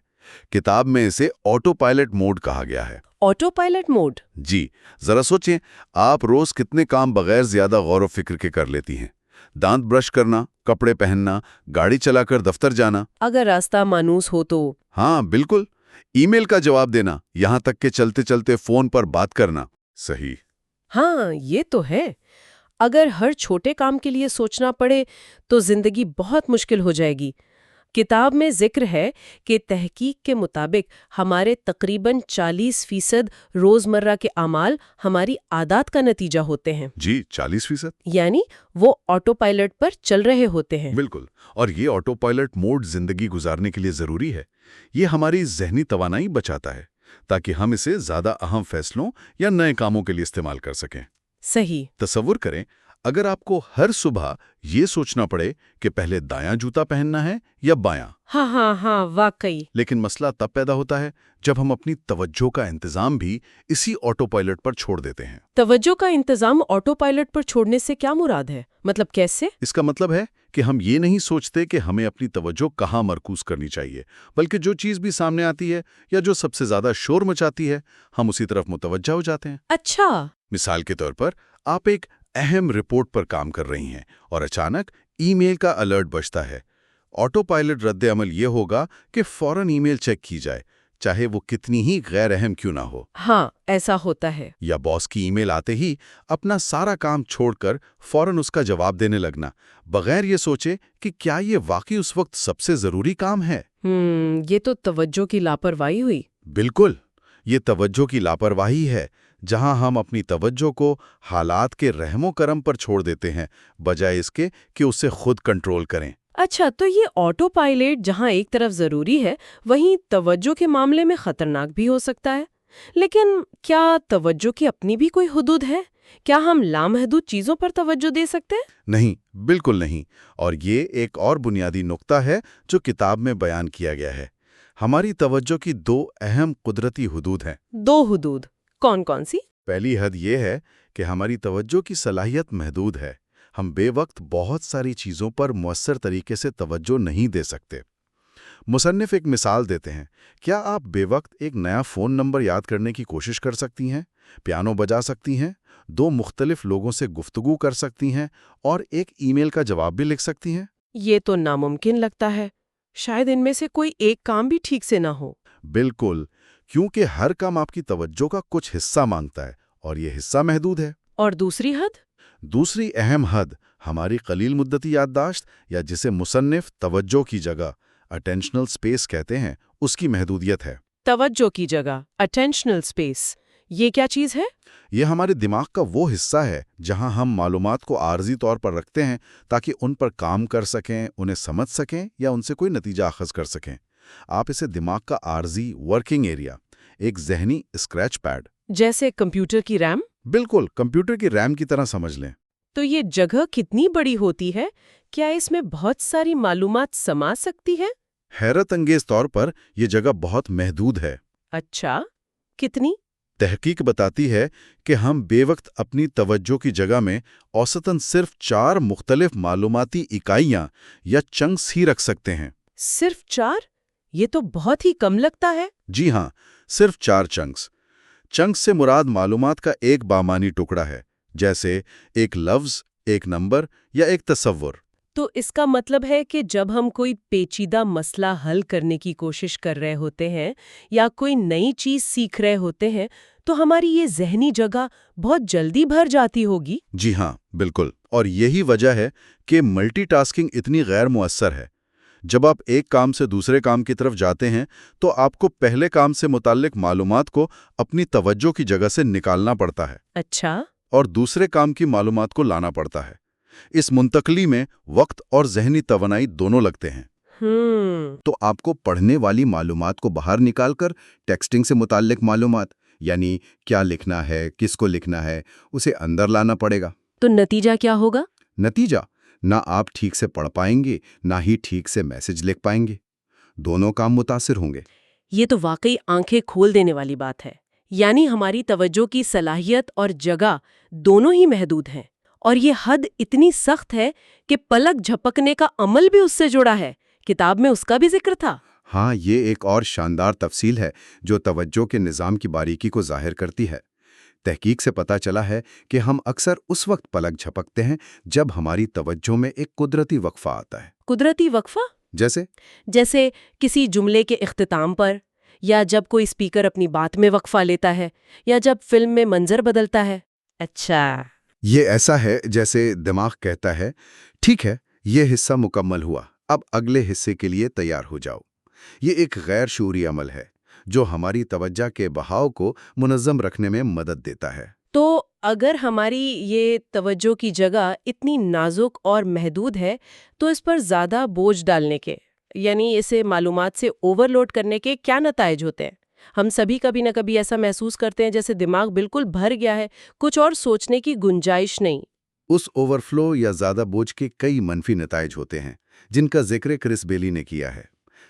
کتاب میں اسے آٹو پائلٹ موڈ کہا گیا ہے. Autopilot mode? جی. ذرا سوچیں، آپ روز کتنے کام بغیر زیادہ غور و فکر کے کر لیتی ہیں؟ دانت برش کرنا، کپڑے پہننا، گاڑی چلا کر دفتر جانا. اگر راستہ مانوس ہو تو؟ ہاں بالکل. ای میل کا جواب دینا، یہاں تک کہ چلتے چلتے فون پر بات کرنا. صحیح. ہاں، یہ تو ہے. اگر ہر چھوٹے کام کے لیے سوچنا پڑے تو زندگی بہت مشکل ہو جائے گی. کتاب میں ذکر ہے کہ تحقیق کے مطابق ہمارے تقریباً 40% روزمرہ کے اعمال ہماری عادات کا نتیجہ ہوتے ہیں. جی 40%؟ یعنی وہ آٹو پائلٹ پر چل رہے ہوتے ہیں. بالکل. اور یہ آٹو پائلٹ موڈ زندگی گزارنے کے لیے ضروری ہے. یہ ہماری ذہنی توانائی بچاتا ہے تاکہ ہم اسے زیادہ اہم فیصلوں یا نئے کاموں کے لیے استعمال کر سکیں. صحیح. تصور کریں اگر آپ کو ہر صبح یہ سوچنا پڑے کہ پہلے دایاں جوتا پہننا ہے یا بایاں. ہاں واقعی. لیکن مسئلہ تب پیدا ہوتا ہے جب ہم اپنی توجہ کا انتظام بھی اسی آٹو پائلٹ پر چھوڑ دیتے ہیں. توجہ کا انتظام آٹو پائلٹ پر چھوڑنے سے کیا مراد ہے؟ مطلب کیسے؟ اس کا مطلب ہے کہ ہم یہ نہیں سوچتے کہ ہمیں اپنی توجہ کہاں مرکوز کرنی چاہیے، بلکہ جو چیز بھی سامنے آتی ہے یا جو سب سے زیادہ شور مچاتی ہے ہم اسی طرف متوجہ ہو جاتے ہیں. اچھا. مثال کے طور پر آپ ایک اہم رپورٹ پر کام کر رہی ہیں اور اچانک ای میل کا الرٹ بجتا ہے. آٹو پائلٹ رد عمل یہ ہوگا کہ فوراً ای میل چیک کی جائے، چاہے وہ کتنی ہی غیر اہم کیوں نہ ہو. ہاں، ایسا ہوتا ہے. یا باس کی ای میل آتے ہی اپنا سارا کام چھوڑ کر فوراً اس کا جواب دینے لگنا، بغیر یہ سوچے کہ کیا یہ واقعی اس وقت سب سے ضروری کام ہے. یہ تو توجہ کی لاپرواہی ہوئی. بالکل. یہ توجہ کی لاپرواہی ہے جہاں ہم اپنی توجہ کو حالات کے رحم و کرم پر چھوڑ دیتے ہیں بجائے اس کے کہ اسے خود کنٹرول کریں. اچھا، تو یہ آٹو پائلٹ جہاں ایک طرف ضروری ہے، وہیں توجہ کے معاملے میں خطرناک بھی ہو سکتا ہے۔ لیکن کیا توجہ کی اپنی بھی کوئی حدود ہے؟ کیا ہم لامحدود چیزوں پر توجہ دے سکتے ہیں؟ نہیں، بالکل نہیں، اور یہ ایک اور بنیادی نقطہ ہے جو کتاب میں بیان کیا گیا ہے۔ ہماری توجہ کی دو اہم قدرتی حدود ہیں۔ دو حدود کون کون سی؟ پہلی حد یہ ہے کہ ہماری توجہ کی صلاحیت محدود ہے۔ ہم بے وقت بہت ساری چیزوں پر مؤثر طریقے سے توجہ نہیں دے سکتے۔ مصنف ایک مثال دیتے ہیں، کیا آپ بے وقت ایک نیا فون نمبر یاد کرنے کی کوشش کر سکتی ہیں، پیانو بجا سکتی ہیں، دو مختلف لوگوں سے گفتگو کر سکتی ہیں اور ایک ای میل کا جواب بھی لکھ سکتی ہیں؟ یہ تو ناممکن لگتا ہے۔ شاید ان میں سے کوئی ایک کام بھی ٹھیک سے نہ ہو۔ بالکل، کیونکہ ہر کام آپ کی توجہ کا کچھ حصہ مانگتا ہے اور یہ حصہ محدود ہے۔ اور دوسری حد؟ دوسری اہم حد ہماری قلیل مدتی یادداشت، یا جسے مصنف توجہ کی جگہ اٹینشنل اسپیس کہتے ہیں، اس کی محدودیت ہے۔ توجہ کی جگہ اٹینشنل اسپیس، یہ کیا چیز ہے؟ یہ ہمارے دماغ کا وہ حصہ ہے جہاں ہم معلومات کو عارضی طور پر رکھتے ہیں تاکہ ان پر کام کر سکیں، انہیں سمجھ سکیں یا ان سے کوئی نتیجہ اخذ کر سکیں۔ آپ اسے دماغ کا عارضی ورکنگ ایریا، ایک ذہنی اسکریچ پیڈ، جیسے کمپیوٹر کی ریم؟ بالکل کمپیوٹر کی ریم کی طرح سمجھ لیں۔ تو یہ جگہ کتنی بڑی ہوتی ہے؟ کیا اس میں بہت ساری معلومات سما سکتی ہے؟ حیرت انگیز طور پر یہ جگہ بہت محدود ہے۔ اچھا، کتنی؟ تحقیق بتاتی ہے کہ ہم بے وقت اپنی توجہ کی جگہ میں اوسطاً صرف 4 مختلف معلوماتی اکائیاں یا چنکس ہی رکھ سکتے ہیں۔ صرف 4؟ یہ تو بہت ہی کم لگتا ہے۔ جی ہاں، صرف 4 چنکس۔ چنکس سے مراد معلومات کا ایک بامانی ٹکڑا ہے، جیسے ایک لفظ، ایک نمبر یا ایک تصور۔ تو اس کا مطلب ہے کہ جب ہم کوئی پیچیدہ مسئلہ حل کرنے کی کوشش کر رہے ہوتے ہیں یا کوئی نئی چیز سیکھ رہے ہوتے ہیں تو ہماری یہ ذہنی جگہ بہت جلدی بھر جاتی ہوگی۔ جی ہاں، بالکل، اور یہی وجہ ہے کہ ملٹی ٹاسکنگ اتنی غیر مؤثر ہے۔ جب آپ ایک کام سے دوسرے کام کی طرف جاتے ہیں تو آپ کو پہلے کام سے متعلق معلومات کو اپنی توجہ کی جگہ سے نکالنا پڑتا ہے۔ اچھا۔ اور دوسرے کام کی معلومات کو لانا پڑتا ہے۔ اس منتقلی میں وقت اور ذہنی توانائی دونوں لگتے ہیں۔ تو آپ کو پڑھنے والی معلومات کو باہر نکال کر ٹیکسٹنگ سے متعلق معلومات، یعنی کیا لکھنا ہے، کس کو لکھنا ہے، اسے اندر لانا پڑے گا۔ تو نتیجہ کیا ہوگا؟ نتیجہ، نہ آپ ٹھیک سے پڑھ پائیں گے، نہ ہی ٹھیک سے میسج لکھ پائیں گے۔ دونوں کام متاثر ہوں گے۔ یہ تو واقعی آنکھیں کھول دینے والی بات ہے۔ یعنی ہماری توجہ کی صلاحیت اور جگہ دونوں ہی محدود ہیں، اور یہ حد اتنی سخت ہے کہ پلک جھپکنے کا عمل بھی اس سے جڑا ہے۔ کتاب میں اس کا بھی ذکر تھا۔ ہاں، یہ ایک اور شاندار تفصیل ہے جو توجہ کے نظام کی باریکی کو ظاہر کرتی ہے۔ تحقیق سے پتہ چلا ہے کہ ہم اکثر اس وقت پلک جھپکتے ہیں جب ہماری توجہ میں ایک قدرتی وقفہ آتا ہے۔ قدرتی وقفہ؟ جیسے کسی جملے کے اختتام پر، یا جب کوئی اسپیکر اپنی بات میں وقفہ لیتا ہے، یا جب فلم میں منظر بدلتا ہے۔ اچھا، یہ ایسا ہے جیسے دماغ کہتا ہے، ٹھیک ہے، یہ حصہ مکمل ہوا، اب اگلے حصے کے لیے تیار ہو جاؤ۔ یہ ایک غیر شعوری عمل ہے جو ہماری توجہ کے بہاؤ کو منظم رکھنے میں مدد دیتا ہے۔ تو اگر ہماری یہ توجہ کی جگہ اتنی نازک اور محدود ہے تو اس پر زیادہ بوجھ ڈالنے کے، یعنی اسے معلومات سے اوورلوڈ کرنے کے کیا نتائج ہوتے ہیں؟ ہم سبھی کبھی نہ کبھی ایسا محسوس کرتے ہیں جیسے دماغ بالکل بھر گیا ہے، کچھ اور سوچنے کی گنجائش نہیں۔ اس اوور فلو یا زیادہ بوجھ کے کئی منفی نتائج ہوتے ہیں جن کا ذکر کرس بیلی نے کیا ہے۔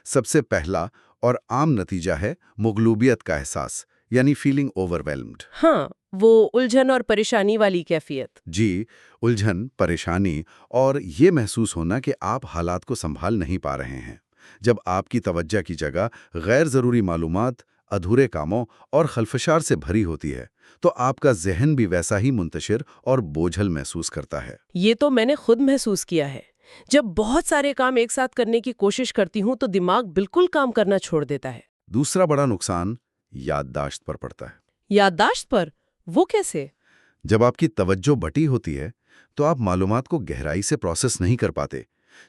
سب سے پہلا اور عام نتیجہ ہے مغلوبیت کا احساس، یعنی فیلنگ اوورویلمڈ۔ ہاں، وہ الجھن اور پریشانی والی کیفیت۔ جی، الجھن، پریشانی اور یہ محسوس ہونا کہ آپ حالات کو سنبھال نہیں پا رہے ہیں۔ جب آپ کی توجہ کی جگہ غیر ضروری معلومات، ادھورے کاموں اور خلفشار سے بھری ہوتی ہے تو آپ کا ذہن بھی ویسا ہی منتشر اور بوجھل محسوس کرتا ہے۔ یہ تو میں نے خود محسوس کیا ہے۔ جب بہت سارے کام ایک ساتھ کرنے کی کوشش کرتی ہوں تو دماغ بالکل کام کرنا چھوڑ دیتا ہے۔ دوسرا بڑا نقصان یادداشت پر پڑتا ہے۔ یادداشت پر؟ وہ کیسے؟ جب آپ کی توجہ بٹی ہوتی ہے تو آپ معلومات کو گہرائی سے پروسیس نہیں کر پاتے،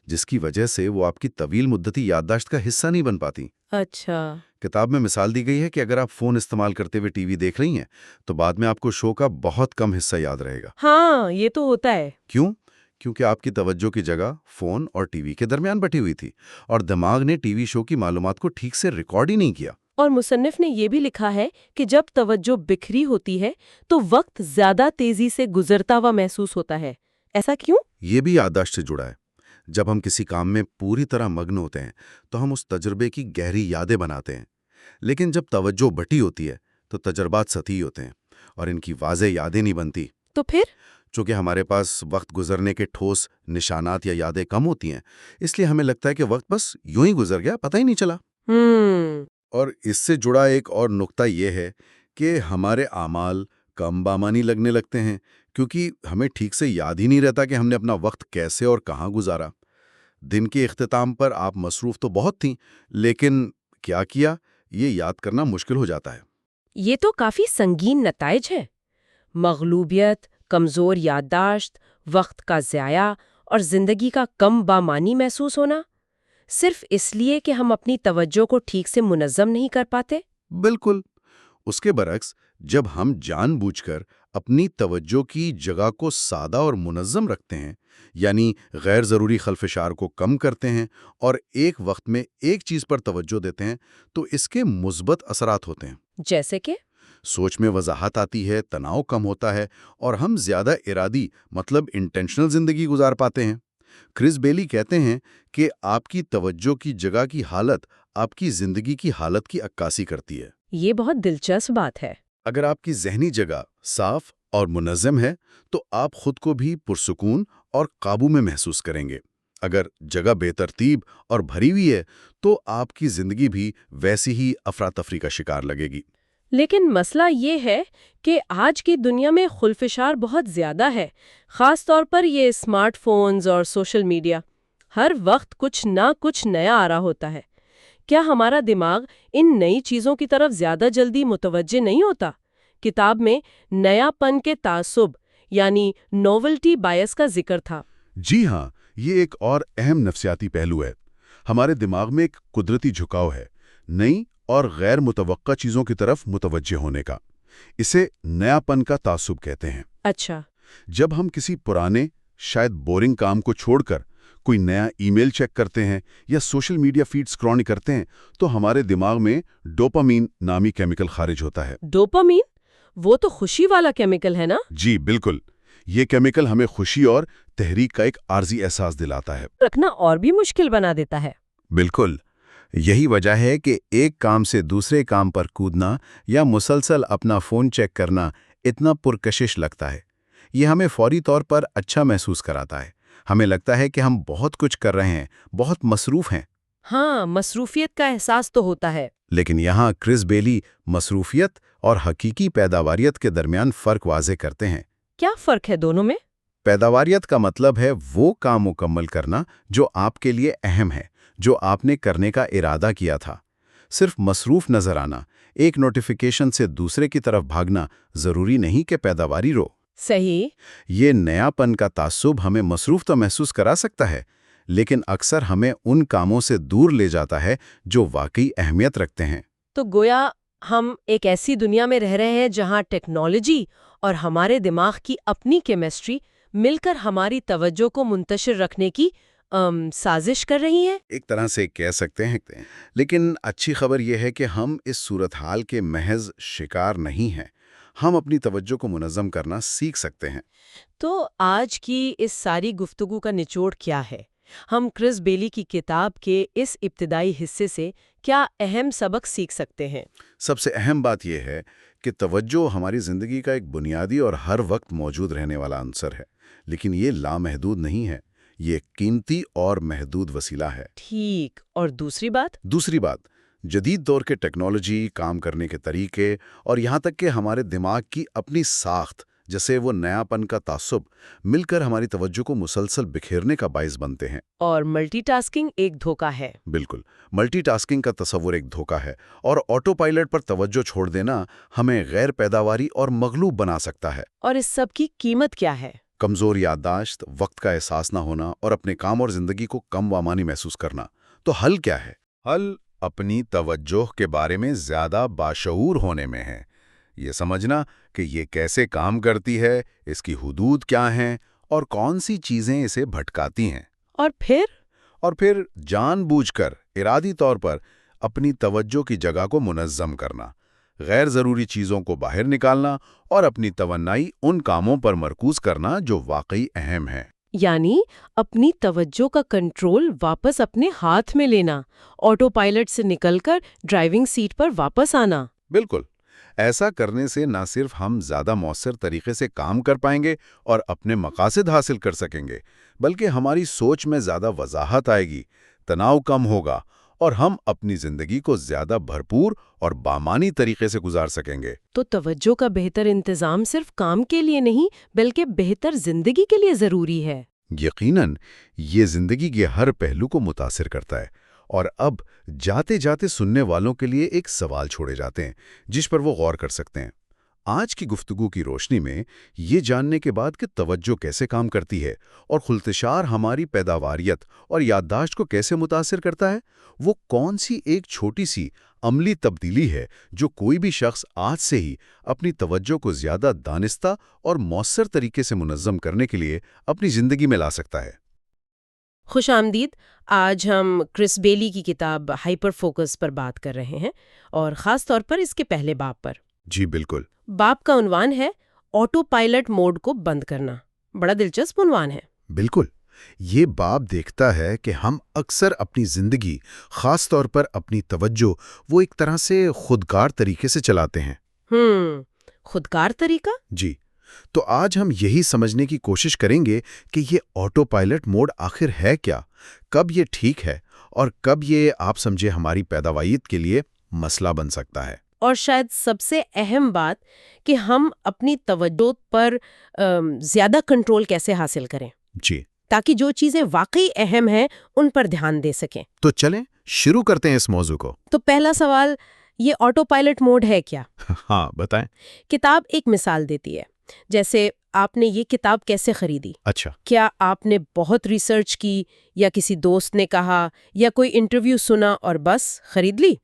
جس کی وجہ سے وہ آپ کی طویل مدتی یادداشت کا حصہ نہیں بن پاتی۔ اچھا۔ کتاب میں مثال دی گئی ہے کہ اگر آپ فون استعمال کرتے ہوئے ٹی وی دیکھ رہی ہیں تو بعد میں آپ کو شو کا بہت کم حصہ یاد رہے گا۔ ہاں، یہ تو ہوتا ہے۔ کیوں؟ کیونکہ آپ کی توجہ کی جگہ فون اور ٹی وی کے درمیان بٹی ہوئی تھی اور دماغ نے ٹی وی شو کی معلومات کو ٹھیک سے ریکارڈ ہی نہیں کیا۔ اور مصنف نے یہ بھی لکھا ہے کہ جب توجہ بکھری ہوتی ہے تو وقت زیادہ تیزی سے گزرتا ہوا محسوس ہوتا ہے۔ ایسا کیوں؟ یہ بھی یادداشت سے جڑا ہے۔ جب ہم کسی کام میں پوری طرح مگن ہوتے ہیں تو ہم اس تجربے کی گہری یادیں بناتے ہیں، لیکن جب توجہ بٹی ہوتی ہے تو تجربات سطحی ہوتے ہیں اور ان کی واضح یادیں نہیں بنتی۔ تو پھر؟ چونکہ ہمارے پاس وقت گزرنے کے ٹھوس نشانات یا یادیں کم ہوتی ہیں، اس لیے ہمیں لگتا ہے کہ وقت بس یوں ہی گزر گیا، پتہ ہی نہیں چلا۔ اور اس سے جڑا ایک اور نقطہ یہ ہے کہ ہمارے اعمال کم بامانی لگنے لگتے ہیں، کیونکہ ہمیں ٹھیک سے یاد ہی نہیں رہتا کہ ہم نے اپنا وقت کیسے اور کہاں گزارا۔ دن کے اختتام پر آپ مصروف تو بہت تھیں، لیکن کیا کیا یہ یاد کرنا مشکل ہو جاتا ہے۔ یہ تو کافی سنگین نتائج ہے۔ مغلوبیت، کمزور یادداشت، وقت کا ضیاع اور زندگی کا کم بامانی محسوس ہونا، صرف اس لیے کہ ہم اپنی توجہ کو ٹھیک سے منظم نہیں کر پاتے؟ بالکل۔ اس کے برعکس، جب ہم جان بوجھ کر اپنی توجہ کی جگہ کو سادہ اور منظم رکھتے ہیں، یعنی غیر ضروری خلفشار کو کم کرتے ہیں اور ایک وقت میں ایک چیز پر توجہ دیتے ہیں، تو اس کے مثبت اثرات ہوتے ہیں۔ جیسے کہ؟ سوچ میں وضاحت آتی ہے، تناؤ کم ہوتا ہے اور ہم زیادہ ارادی انٹینشنل زندگی گزار پاتے ہیں۔ کرس بیلی کہتے ہیں کہ آپ کی توجہ کی جگہ کی حالت آپ کی زندگی کی حالت کی عکاسی کرتی ہے۔ یہ بہت دلچسپ بات ہے۔ اگر آپ کی ذہنی جگہ صاف اور منظم ہے تو آپ خود کو بھی پرسکون اور قابو میں محسوس کریں گے۔ اگر جگہ بے ترتیب اور بھری ہوئی ہے تو آپ کی زندگی بھی ویسی ہی افراتفری کا شکار لگے گی۔ لیکن مسئلہ یہ ہے کہ آج کی دنیا میں خلفشار بہت زیادہ ہے، خاص طور پر یہ اسمارٹ فونز اور سوشل میڈیا۔ ہر وقت کچھ نہ کچھ نیا آ رہا ہوتا ہے۔ کیا ہمارا دماغ ان نئی چیزوں کی طرف زیادہ جلدی متوجہ نہیں ہوتا؟ کتاب میں نیا پن کے تعصب یعنی نوولٹی بائس کا ذکر تھا۔ جی ہاں، یہ ایک اور اہم نفسیاتی پہلو ہے۔ ہمارے دماغ میں ایک قدرتی جھکاؤ ہے نئی اور غیر متوقع چیزوں کی طرف متوجہ ہونے کا۔ اسے نیا پن کا تعصب کہتے ہیں۔ اچھا۔ جب ہم کسی پرانے شاید بورنگ کام کو چھوڑ کر کوئی نیا ای میل چیک کرتے ہیں یا سوشل میڈیا فیڈ سکرول کرتے ہیں تو ہمارے دماغ میں ڈوپامین نامی کیمیکل خارج ہوتا ہے۔ ڈوپامین؟ وہ تو خوشی والا کیمیکل ہے نا؟ جی بالکل، یہ کیمیکل ہمیں خوشی اور تحریک کا ایک عارضی احساس دلاتا ہے۔ رکھنا اور بھی مشکل بنا دیتا ہے۔ بالکل، یہی وجہ ہے کہ ایک کام سے دوسرے کام پر کودنا یا مسلسل اپنا فون چیک کرنا اتنا پرکشش لگتا ہے۔ یہ ہمیں فوری طور پر اچھا محسوس کراتا ہے۔ ہمیں لگتا ہے کہ ہم بہت کچھ کر رہے ہیں، بہت مصروف ہیں۔ ہاں، مصروفیت کا احساس تو ہوتا ہے۔ لیکن یہاں کرس بیلی مصروفیت اور حقیقی پیداواریت کے درمیان فرق واضح کرتے ہیں۔ کیا فرق ہے دونوں میں؟ پیداواریت کا مطلب ہے وہ کام مکمل کرنا جو آپ کے لیے اہم ہے، جو آپ نے کرنے کا ارادہ کیا تھا۔ صرف مصروف نظر آنا، ایک نوٹیفیکیشن سے دوسرے کی طرف بھاگنا ضروری نہیں کہ پیداواری رو۔ صحیح۔ یہ نیا پن کا تعصب ہمیں مصروف تو محسوس کرا سکتا ہے، لیکن اکثر ہمیں ان کاموں سے دور لے جاتا ہے جو واقعی اہمیت رکھتے ہیں۔ تو گویا ہم ایک ایسی دنیا میں رہ رہے ہیں جہاں ٹیکنالوجی اور ہمارے دماغ کی اپنی کیمسٹری مل کر ہماری توجہ کو منتشر رکھنے کی سازش کر رہی ہیں۔ ایک طرح سے کہہ سکتے ہیں، لیکن اچھی خبر یہ ہے کہ ہم اس صورتحال کے محض شکار نہیں ہیں۔ ہم اپنی توجہ کو منظم کرنا سیکھ سکتے ہیں۔ تو آج کی اس ساری گفتگو کا نچوڑ کیا ہے؟ ہم کرس بیلی کی کتاب کے اس ابتدائی حصے سے کیا اہم سبق سیکھ سکتے ہیں؟ سب سے اہم بات یہ ہے کہ توجہ ہماری زندگی کا ایک بنیادی اور ہر وقت موجود رہنے والا عنصر ہے، لیکن یہ لامحدود نہیں ہے، یہ ایک قیمتی اور محدود وسیلہ ہے۔ ٹھیک، اور دوسری بات؟ دوسری بات، جدید دور کے ٹیکنالوجی، کام کرنے کے طریقے اور یہاں تک کہ ہمارے دماغ کی اپنی ساخت جیسے وہ نیا پن کا تعصب مل کر ہماری توجہ کو مسلسل بکھیرنے کا باعث بنتے ہیں۔ اور ملٹی ٹاسکنگ ایک دھوکہ ہے۔ بالکل، ملٹی ٹاسکنگ کا تصور ایک دھوکہ ہے، اور آٹو پائلٹ پر توجہ چھوڑ دینا ہمیں غیر پیداواری اور مغلوب بنا سکتا ہے۔ اور اس سب کی قیمت کیا ہے؟ کمزور یادداشت، وقت کا احساس نہ ہونا اور اپنے کام اور زندگی کو کم وامانی محسوس کرنا۔ تو حل کیا ہے؟ حل اپنی توجہ کے بارے میں زیادہ باشعور ہونے میں ہے۔ یہ سمجھنا کہ یہ کیسے کام کرتی ہے، اس کی حدود کیا ہیں اور کون سی چیزیں اسے بھٹکاتی ہیں، اور پھر جان بوجھ کر ارادی طور پر اپنی توجہ کی جگہ کو منظم کرنا، غیر ضروری چیزوں کو باہر نکالنا اور اپنی توانائی ان کاموں پر مرکوز کرنا جو واقعی اہم ہیں۔ یعنی اپنی توجہ کا کنٹرول واپس اپنے ہاتھ میں لینا، آٹو پائلٹ سے نکل کر ڈرائیونگ سیٹ پر واپس آنا۔ بالکل، ایسا کرنے سے نہ صرف ہم زیادہ مؤثر طریقے سے کام کر پائیں گے اور اپنے مقاصد حاصل کر سکیں گے، بلکہ ہماری سوچ میں زیادہ وضاحت آئے گی، تناؤ کم ہوگا اور ہم اپنی زندگی کو زیادہ بھرپور اور بامعنی طریقے سے گزار سکیں گے۔ تو توجہ کا بہتر انتظام صرف کام کے لیے نہیں بلکہ بہتر زندگی کے لیے ضروری ہے۔ یقیناً یہ زندگی کے ہر پہلو کو متاثر کرتا ہے۔ اور اب جاتے جاتے سننے والوں کے لیے ایک سوال چھوڑے جاتے ہیں جس پر وہ غور کر سکتے ہیں۔ آج کی گفتگو کی روشنی میں یہ جاننے کے بعد کہ توجہ کیسے کام کرتی ہے اور خلتشار ہماری پیداواریت اور یادداشت کو کیسے متاثر کرتا ہے، وہ کون سی ایک چھوٹی سی عملی تبدیلی ہے جو کوئی بھی شخص آج سے ہی اپنی توجہ کو زیادہ دانستہ اور مؤثر طریقے سے منظم کرنے کے لیے اپنی زندگی میں لا سکتا ہے۔ خوش آمدید۔ آج ہم کرس بیلی کی کتاب ہائپر فوکس پر بات کر رہے ہیں، اور خاص طور پر اس کے پہلے باب پر۔ جی بالکل۔ باب کا عنوان ہے آٹو پائلٹ موڈ کو بند کرنا۔ بڑا دلچسپ عنوان ہے۔ بالکل، یہ باب دیکھتا ہے کہ ہم اکثر اپنی زندگی، خاص طور پر اپنی توجہ، وہ ایک طرح سے خودکار طریقے سے چلاتے ہیں۔ خودکار طریقہ؟ جی، تو آج ہم یہی سمجھنے کی کوشش کریں گے کہ یہ آٹو پائلٹ موڈ آخر ہے کیا، کب یہ ٹھیک ہے اور کب یہ آپ سمجھے ہماری پیداوائیت کے لیے مسئلہ بن سکتا ہے۔ اور شاید سب سے اہم بات کہ ہم اپنی توجہ پر زیادہ کنٹرول کیسے حاصل کریں، جی، تاکہ جو چیزیں واقعی اہم ہیں ان پر دھیان دے سکیں۔ تو چلیں شروع کرتے ہیں اس موضوع کو۔ تو پہلا سوال، یہ آٹو پائلٹ موڈ ہے کیا؟ ہاں بتائیں۔ کتاب ایک مثال دیتی ہے، جیسے آپ نے یہ کتاب کیسے خریدی؟ اچھا، کیا آپ نے بہت ریسرچ کی، یا کسی دوست نے کہا، یا کوئی انٹرویو سنا اور بس خرید لی؟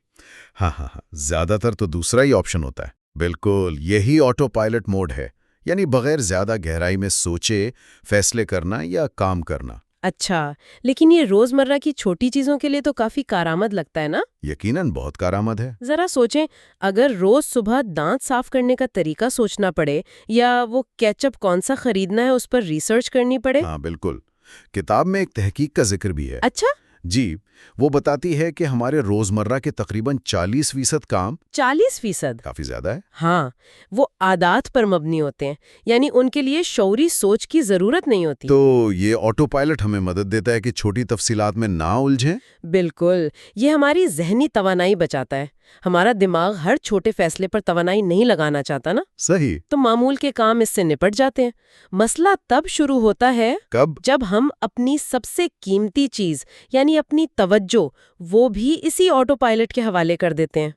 ہاں، زیادہ تر تو دوسرا ہی آپشن ہوتا ہے۔ بالکل، یہی آٹو پائلٹ موڈ ہے، یعنی بغیر زیادہ گہرائی میں سوچے فیصلے کرنا یا کام کرنا۔ اچھا، لیکن یہ روزمرہ کی چھوٹی چیزوں کے لیے تو کافی کارآمد لگتا ہے نا؟ یقیناً بہت کارآمد ہے۔ ذرا سوچیں، اگر روز صبح دانت صاف کرنے کا طریقہ سوچنا پڑے، یا وہ کیچپ کون سا خریدنا ہے اس پر ریسرچ کرنی پڑے۔ ہاں بالکل، کتاب میں ایک تحقیق کا ذکر بھی ہے۔ اچھا، جی، وہ بتاتی ہے کہ ہمارے روزمرہ کے تقریباً 40% کام، 40%؟ کافی زیادہ ہے۔ ہاں، وہ عادات پر مبنی ہوتے ہیں، یعنی ان کے لیے شعوری سوچ کی ضرورت نہیں ہوتی۔ تو یہ آٹو پائلٹ ہمیں مدد دیتا ہے کہ چھوٹی تفصیلات میں نہ الجھیں۔ بالکل، یہ ہماری ذہنی توانائی بچاتا ہے۔ ہمارا دماغ ہر چھوٹے فیصلے پر توانائی نہیں لگانا چاہتا نا، صحیح۔ تو معمول کے کام اس سے نپٹ جاتے ہیں۔ مسئلہ تب شروع ہوتا ہے کب؟ جب ہم اپنی سب سے قیمتی چیز، یعنی اپنی توجہ، وہ بھی اسی آٹو پائلٹ کے حوالے کر دیتے ہیں۔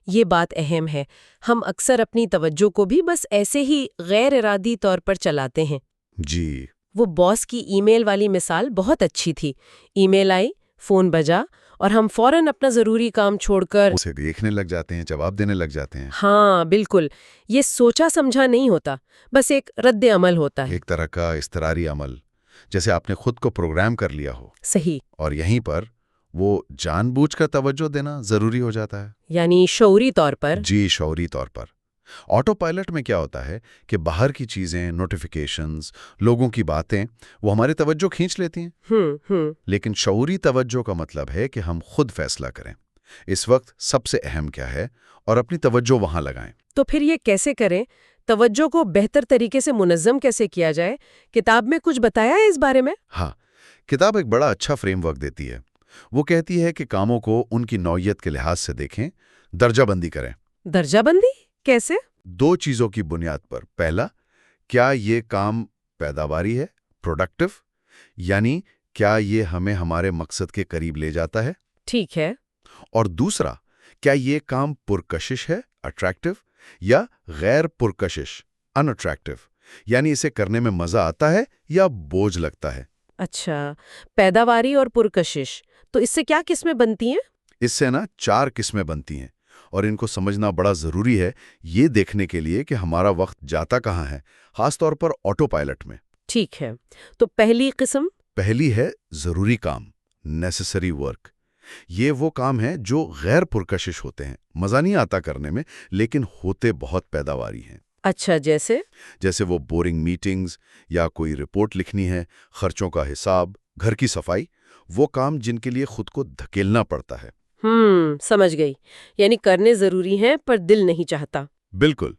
یہ بات اہم ہے، ہم اکثر اپنی توجہ کو بھی بس ایسے ہی غیر ارادی طور پر چلاتے ہیں۔ جی، وہ باس کی ای میل والی مثال بہت اچھی تھی۔ ای میل آئی، فون بجا، اور ہم فوراً اپنا ضروری کام چھوڑ کر اسے دیکھنے لگ جاتے ہیں، جواب دینے لگ جاتے ہیں۔ ہاں بالکل، یہ سوچا سمجھا نہیں ہوتا، بس ایک رد عمل ہوتا ہے۔ ایک طرح کا اضطراری عمل، جیسے آپ نے خود کو پروگرام کر لیا ہو۔ صحیح، اور یہیں پر وہ جان بوجھ کر توجہ دینا ضروری ہو جاتا ہے۔ یعنی شعوری طور پر۔ جی، شعوری طور پر۔ آٹو پائلٹ میں کیا ہوتا ہے کہ باہر کی چیزیں، نوٹیفیکیشنز، لوگوں کی باتیں، وہ ہماری توجہ کھینچ لیتی ہیں۔ لیکن شعوری توجہ کا مطلب ہے کہ ہم خود فیصلہ کریں اس وقت سب سے اہم کیا ہے اور اپنی توجہ وہاں لگائیں۔ تو پھر یہ کیسے کریں؟ توجہ کو بہتر طریقے سے منظم کیسے کیا جائے؟ کتاب میں کچھ بتایا ہے اس بارے میں؟ ہاں، کتاب ایک بڑا اچھا فریم ورک دیتی ہے۔ وہ کہتی ہے کہ کاموں کو ان کی نوعیت کے لحاظ سے دیکھیں، درجہ بندی کریں۔ درجہ بندی کیسے؟ 2 چیزوں کی بنیاد پر۔ پہلا، کیا یہ کام پیداواری ہے، پروڈکٹیو، یعنی کیا یہ ہمیں ہمارے مقصد کے قریب لے جاتا ہے؟ ٹھیک ہے۔ اور دوسرا، کیا یہ کام پرکشش ہے، اٹریکٹیو، یا غیر پرکشش، ان اٹریکٹیو، یعنی اسے کرنے میں مزہ آتا ہے یا بوجھ لگتا ہے۔ اچھا، پیداواری اور پرکشش، تو اس سے کیا قسمیں بنتی ہیں؟ اس سے 4 قسمیں بنتی ہیں، اور ان کو سمجھنا بڑا ضروری ہے یہ دیکھنے کے لیے کہ ہمارا وقت جاتا کہاں ہے، خاص طور پر آٹو پائلٹ میں۔ ٹھیک ہے، تو پہلی قسم؟ پہلی ہے ضروری کام، نیسیسری ورک۔ یہ وہ کام ہے جو غیر پرکشش ہوتے ہیں، مزہ نہیں آتا کرنے میں، لیکن ہوتے بہت پیداواری ہیں۔ اچھا، جیسے وہ بورنگ میٹنگز یا کوئی رپورٹ لکھنی ہے، خرچوں کا حساب، گھر کی صفائی، وہ کام جن کے لیے خود کو دھکیلنا پڑتا ہے۔ سمجھ گئی، یعنی کرنے ضروری ہیں پر دل نہیں چاہتا۔ بالکل۔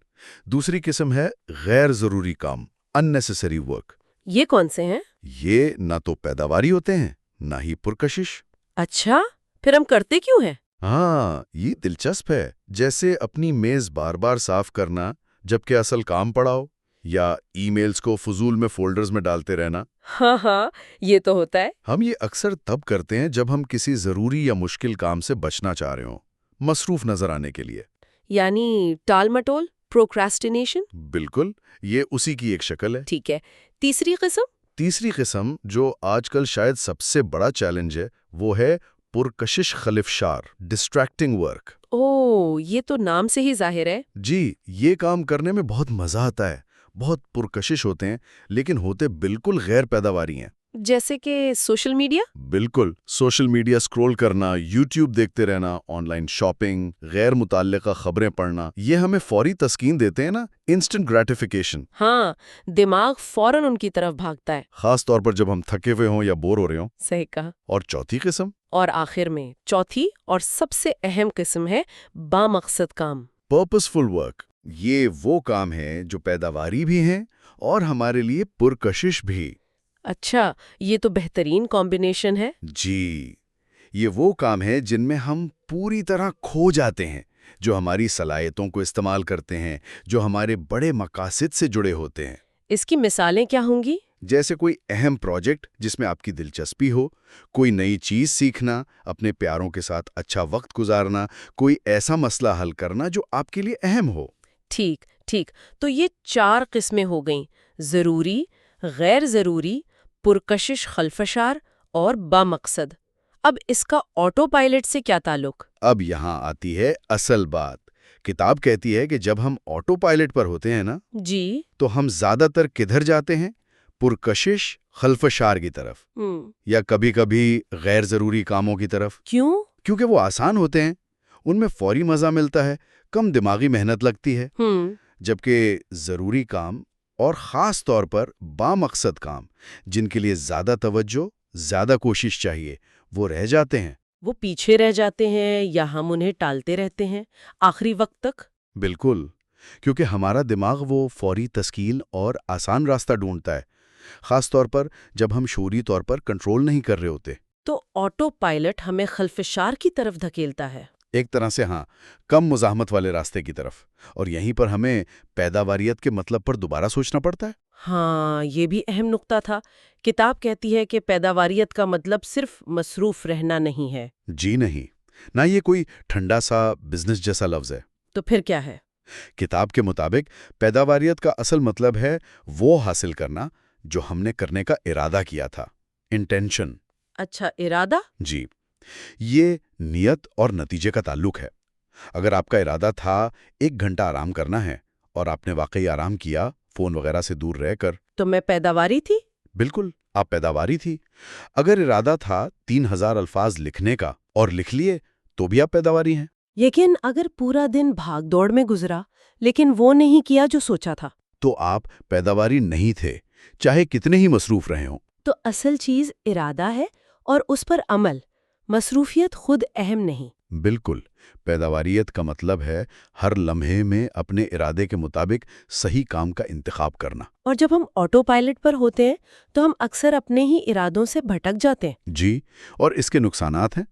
دوسری قسم ہے غیر ضروری کام، unnecessary ورک۔ یہ کون سے ہیں؟ یہ نہ تو پیداواری ہوتے ہیں نہ ہی پرکشش۔ اچھا، پھر ہم کرتے کیوں ہیں؟ ہاں، یہ دلچسپ ہے۔ جیسے اپنی میز بار بار صاف کرنا جبکہ اصل کام پڑا ہو، یا ای میلز کو فضول میں فولڈرز میں ڈالتے رہنا۔ ہاں، یہ تو ہوتا ہے۔ ہم یہ اکثر تب کرتے ہیں جب ہم کسی ضروری یا مشکل کام سے بچنا چاہ رہے ہوں، مصروف نظر آنے کے لیے۔ یعنی ٹال مٹول، پروکراسٹینیشن۔ بالکل، یہ اسی کی ایک شکل ہے۔ ٹھیک ہے، تیسری قسم؟ تیسری قسم، جو آج کل شاید سب سے بڑا چیلنج ہے، وہ ہے پرکشش خلفشار، ڈسٹریکٹنگ ورک۔ یہ تو نام سے ہی ظاہر ہے۔ جی، یہ کام کرنے میں بہت مزہ آتا ہے، بہت پرکشش ہوتے ہیں، لیکن ہوتے بالکل غیر پیداواری ہیں۔ جیسے کہ سوشل میڈیا؟ بالکل، سوشل میڈیا سکرول کرنا، یوٹیوب دیکھتے رہنا، آن لائن شاپنگ، غیر متعلقہ خبریں پڑھنا، یہ ہمیں فوری تسکین دیتے ہیں نا، انسٹنٹ گریٹیفیکیشن۔ ہاں، دماغ فوراً ان کی طرف بھاگتا ہے۔ خاص طور پر جب ہم تھکے ہوئے ہوں یا بور ہو رہے ہوں۔ صحیح کہا۔ اور چوتھی قسم؟ اور آخر میں چوتھی اور سب سے اہم قسم ہے بامقصد کام، پرپسفل ورک۔ یہ وہ کام ہے جو پیداواری بھی ہیں اور ہمارے لیے پرکشش بھی۔ اچھا، یہ تو بہترین کمبینیشن ہے۔ جی، یہ وہ کام ہے جن میں ہم پوری طرح کھو جاتے ہیں، جو ہماری صلاحیتوں کو استعمال کرتے ہیں، جو ہمارے بڑے مقاصد سے جڑے ہوتے ہیں۔ اس کی مثالیں کیا ہوں گی؟ جیسے کوئی اہم پروجیکٹ جس میں آپ کی دلچسپی ہو، کوئی نئی چیز سیکھنا، اپنے پیاروں کے ساتھ اچھا وقت گزارنا، کوئی ایسا مسئلہ حل کرنا جو آپ کے لیے اہم ہو۔ ٹھیک، تو یہ 4 قسمیں ہو گئیں: ضروری، غیر ضروری، پرکشش خلفشار اور بامقصد۔ اب اس کا آٹو پائلٹ سے کیا تعلق؟ اب یہاں آتی ہے اصل بات۔ کتاب کہتی ہے کہ جب ہم آٹو پائلٹ پر ہوتے ہیں نا، جی، تو ہم زیادہ تر کدھر جاتے ہیں؟ پرکشش خلفشار کی طرف، یا کبھی کبھی غیر ضروری کاموں کی طرف۔ کیوں؟ کیونکہ وہ آسان ہوتے ہیں، ان میں فوری مزہ ملتا ہے، کم دماغی محنت لگتی ہے۔ جبکہ ضروری کام، اور خاص طور پر بامقصد کام، جن کے لیے زیادہ توجہ، زیادہ کوشش چاہیے، وہ رہ جاتے ہیں۔ وہ پیچھے رہ جاتے ہیں یا ہم انہیں ٹالتے رہتے ہیں آخری وقت تک؟ بالکل، کیونکہ ہمارا دماغ وہ فوری تسکین اور آسان راستہ ڈھونڈتا ہے، خاص طور پر جب ہم شعوری طور پر کنٹرول نہیں کر رہے ہوتے۔ تو آٹو پائلٹ ہمیں خلفشار کی طرف دھکیلتا ہے۔ ایک طرح سے ہاں، کم مزاحمت والے راستے کی طرف، اور یہیں پر ہمیں پیداواریت کے مطلب پر دوبارہ سوچنا پڑتا ہے۔ ہاں، یہ بھی اہم نقطہ تھا۔ کتاب کہتی ہے کہ پیداواریت کا مطلب صرف مصروف رہنا نہیں ہے۔ جی نہیں، نہ یہ کوئی ٹھنڈا سا بزنس جیسا لفظ ہے۔ تو پھر کیا ہے؟ کتاب کے مطابق پیداواریت کا اصل مطلب ہے وہ حاصل کرنا جو ہم نے کرنے کا ارادہ کیا تھا، انٹینشن۔ اچھا، ارادہ؟ جی، یہ نیت اور نتیجے کا تعلق ہے۔ اگر آپ کا ارادہ تھا 1 گھنٹہ آرام کرنا ہے اور آپ نے واقعی آرام کیا، فون وغیرہ سے دور رہ کر، تو میں پیداواری تھی؟ بالکل، آپ پیداواری تھی۔ اگر ارادہ تھا 3000 الفاظ لکھنے کا اور لکھ لیے، تو بھی آپ پیداواری ہیں۔ لیکن اگر پورا دن بھاگ دوڑ میں گزرا لیکن وہ نہیں کیا جو سوچا تھا، تو آپ پیداواری نہیں تھے، چاہے کتنے ہی مصروف رہے ہوں۔ تو اصل چیز ارادہ ہے اور اس پر عمل، مصروفیت خود اہم نہیں۔ بالکل، پیداواریت کا مطلب ہے ہر لمحے میں اپنے ارادے کے مطابق صحیح کام کا انتخاب کرنا۔ اور جب ہم آٹو پائلٹ پر ہوتے ہیں تو ہم اکثر اپنے ہی ارادوں سے بھٹک جاتے ہیں۔ جی، اور اس کے نقصانات ہیں۔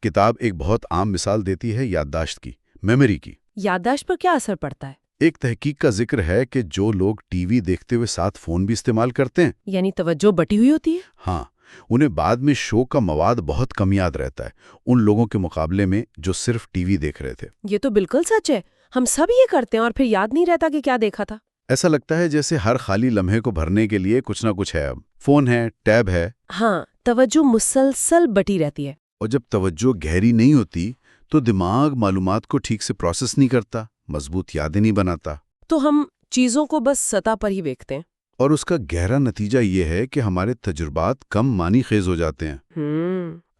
کتاب ایک بہت عام مثال دیتی ہے یادداشت کی، میموری کی۔ یادداشت پر کیا اثر پڑتا ہے؟ ایک تحقیق کا ذکر ہے کہ جو لوگ ٹی وی دیکھتے ہوئے ساتھ فون بھی استعمال کرتے ہیں، یعنی توجہ بٹی ہوئی ہوتی ہے؟ ہاں، انہیں بعد میں شو کا مواد بہت کم یاد رہتا ہے ان لوگوں کے مقابلے میں جو صرف ٹی وی دیکھ رہے تھے۔ یہ تو بالکل سچ ہے، ہم سب یہ کرتے ہیں اور پھر یاد نہیں رہتا کہ کیا دیکھا تھا۔ ایسا لگتا ہے جیسے ہر خالی لمحے کو بھرنے کے لیے کچھ نہ کچھ ہے، اب فون ہے، ٹیب ہے۔ ہاں، توجہ مسلسل بٹی رہتی ہے۔ اور جب توجہ گہری نہیں ہوتی تو دماغ معلومات کو ٹھیک سے پروسیس نہیں کرتا، مضبوط یادیں نہیں بناتا۔ تو ہم چیزوں کو بس سطح پر ہی دیکھتے ہیں۔ اور اس کا گہرا نتیجہ یہ ہے کہ ہمارے تجربات کم معنی خیز ہو جاتے ہیں۔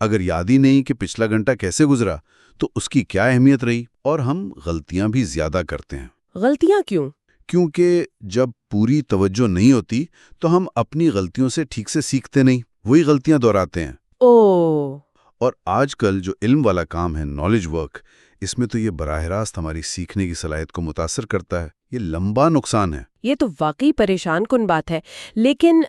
اگر یاد ہی نہیں کہ پچھلا گھنٹہ کیسے گزرا تو اس کی کیا اہمیت رہی، اور ہم غلطیاں بھی زیادہ کرتے ہیں۔ غلطیاں کیوں؟ کیونکہ جب پوری توجہ نہیں ہوتی تو ہم اپنی غلطیوں سے ٹھیک سے سیکھتے نہیں، وہی غلطیاں دہراتے ہیں۔ اور آج کل جو علم والا کام ہے، نالج ورک، اس میں تو یہ براہ راست ہماری سیکھنے کی صلاحیت کو متاثر کرتا ہے۔ یہ لمبا نقصان ہے۔ یہ تو واقعی پریشان کن بات ہے، لیکن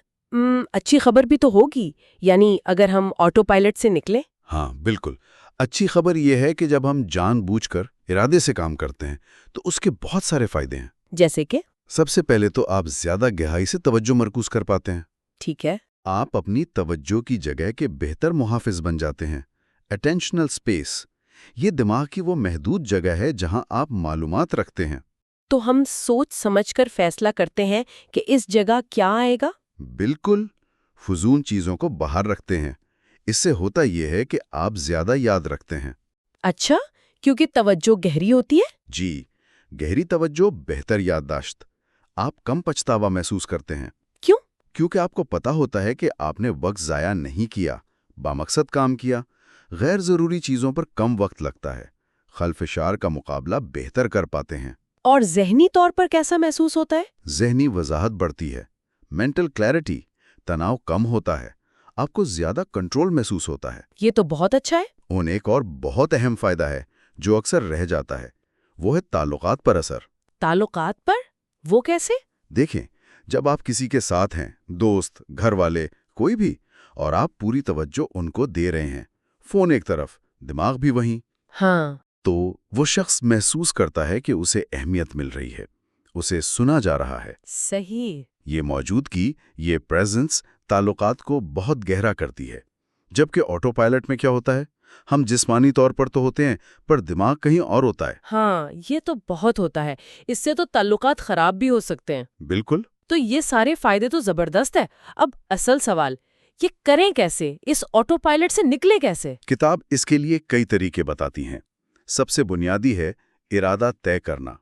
اچھی خبر بھی تو ہوگی، یعنی اگر ہم آٹو پائلٹ سے نکلیں۔ ہاں بالکل، اچھی خبر یہ ہے کہ جب ہم جان بوجھ کر ارادے سے کام کرتے ہیں تو اس کے بہت سارے فائدے ہیں۔ جیسے کہ؟ سب سے پہلے تو آپ زیادہ گہرائی سے توجہ مرکوز کر پاتے ہیں۔ ٹھیک ہے۔ آپ اپنی توجہ کی جگہ کے بہتر محافظ بن جاتے ہیں۔ اٹینشنل سپیس، یہ دماغ کی وہ محدود جگہ ہے جہاں آپ معلومات رکھتے ہیں۔ تو ہم سوچ سمجھ کر فیصلہ کرتے ہیں کہ اس جگہ کیا آئے گا؟ بالکل، فضول چیزوں کو باہر رکھتے ہیں۔ اس سے ہوتا یہ ہے کہ آپ زیادہ یاد رکھتے ہیں۔ اچھا، کیونکہ توجہ گہری ہوتی ہے؟ جی، گہری توجہ بہتر یادداشت۔ آپ کم پچھتاوا محسوس کرتے ہیں۔ کیوں؟ کیونکہ آپ کو پتہ ہوتا ہے کہ آپ نے وقت ضائع نہیں کیا، بامقصد کام کیا۔ غیر ضروری چیزوں پر کم وقت لگتا ہے، خلفشار کا مقابلہ بہتر کر پاتے ہیں۔ اور ذہنی طور پر کیسا محسوس ہوتا ہے؟ ذہنی وضاحت بڑھتی ہے، مینٹل کلیئرٹی، تناؤ کم ہوتا ہے، آپ کو زیادہ کنٹرول محسوس ہوتا ہے۔ یہ تو بہت اچھا ہے۔ اور ایک اور بہت اہم فائدہ ہے جو اکثر رہ جاتا ہے، وہ ہے تعلقات پر اثر۔ تعلقات پر؟ وہ کیسے؟ دیکھیں، جب آپ کسی کے ساتھ ہیں، دوست، گھر والے، کوئی بھی، اور آپ پوری توجہ ان کو دے رہے ہیں، فون ایک طرف، دماغ بھی وہیں، ہاں، تو وہ شخص محسوس کرتا ہے کہ اسے اہمیت مل رہی ہے، اسے سنا جا رہا ہے۔ صحیح۔ یہ موجودگی، یہ پریزنس تعلقات کو بہت گہرا کرتی ہے۔ جبکہ آٹو پائلٹ میں کیا ہوتا ہے؟ ہم جسمانی طور پر تو ہوتے ہیں پر دماغ کہیں اور ہوتا ہے۔ ہاں، یہ تو بہت ہوتا ہے، اس سے تو تعلقات خراب بھی ہو سکتے ہیں۔ بالکل۔ تو یہ سارے فائدے تو زبردست ہے۔ اب اصل سوال، یہ کریں کیسے؟ اس آٹو پائلٹ سے نکلے کیسے؟ کتاب اس کے لیے کئی طریقے بتاتی ہیں۔ سب سے بنیادی ہے ارادہ طے کرنا،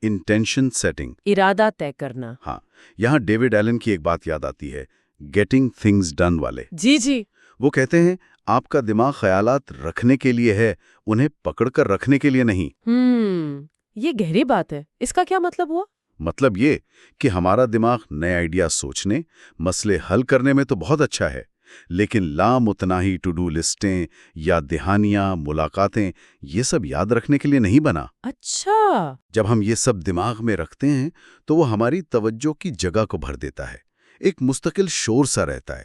انٹینشن سیٹنگ۔ ارادہ طے کرنا۔ ہاں، یہاں ڈیوڈ ایلن کی ایک بات یاد آتی ہے، گیٹنگ تھنگز ڈن والے۔ جی۔ وہ کہتے ہیں آپ کا دماغ خیالات رکھنے کے لیے ہے، انہیں پکڑ کر رکھنے کے لیے نہیں۔ یہ گہری بات ہے۔ اس کا کیا مطلب ہوا؟ مطلب یہ کہ ہمارا دماغ نئے آئیڈیا سوچنے، مسئلے حل کرنے میں تو بہت اچھا ہے، لیکن لامتناہی ٹو ڈو لسٹیں یا دہانیاں، ملاقاتیں، یہ سب یاد رکھنے کے لیے نہیں بنا۔ اچھا۔ جب ہم یہ سب دماغ میں رکھتے ہیں تو وہ ہماری توجہ کی جگہ کو بھر دیتا ہے، ایک مستقل شور سا رہتا ہے،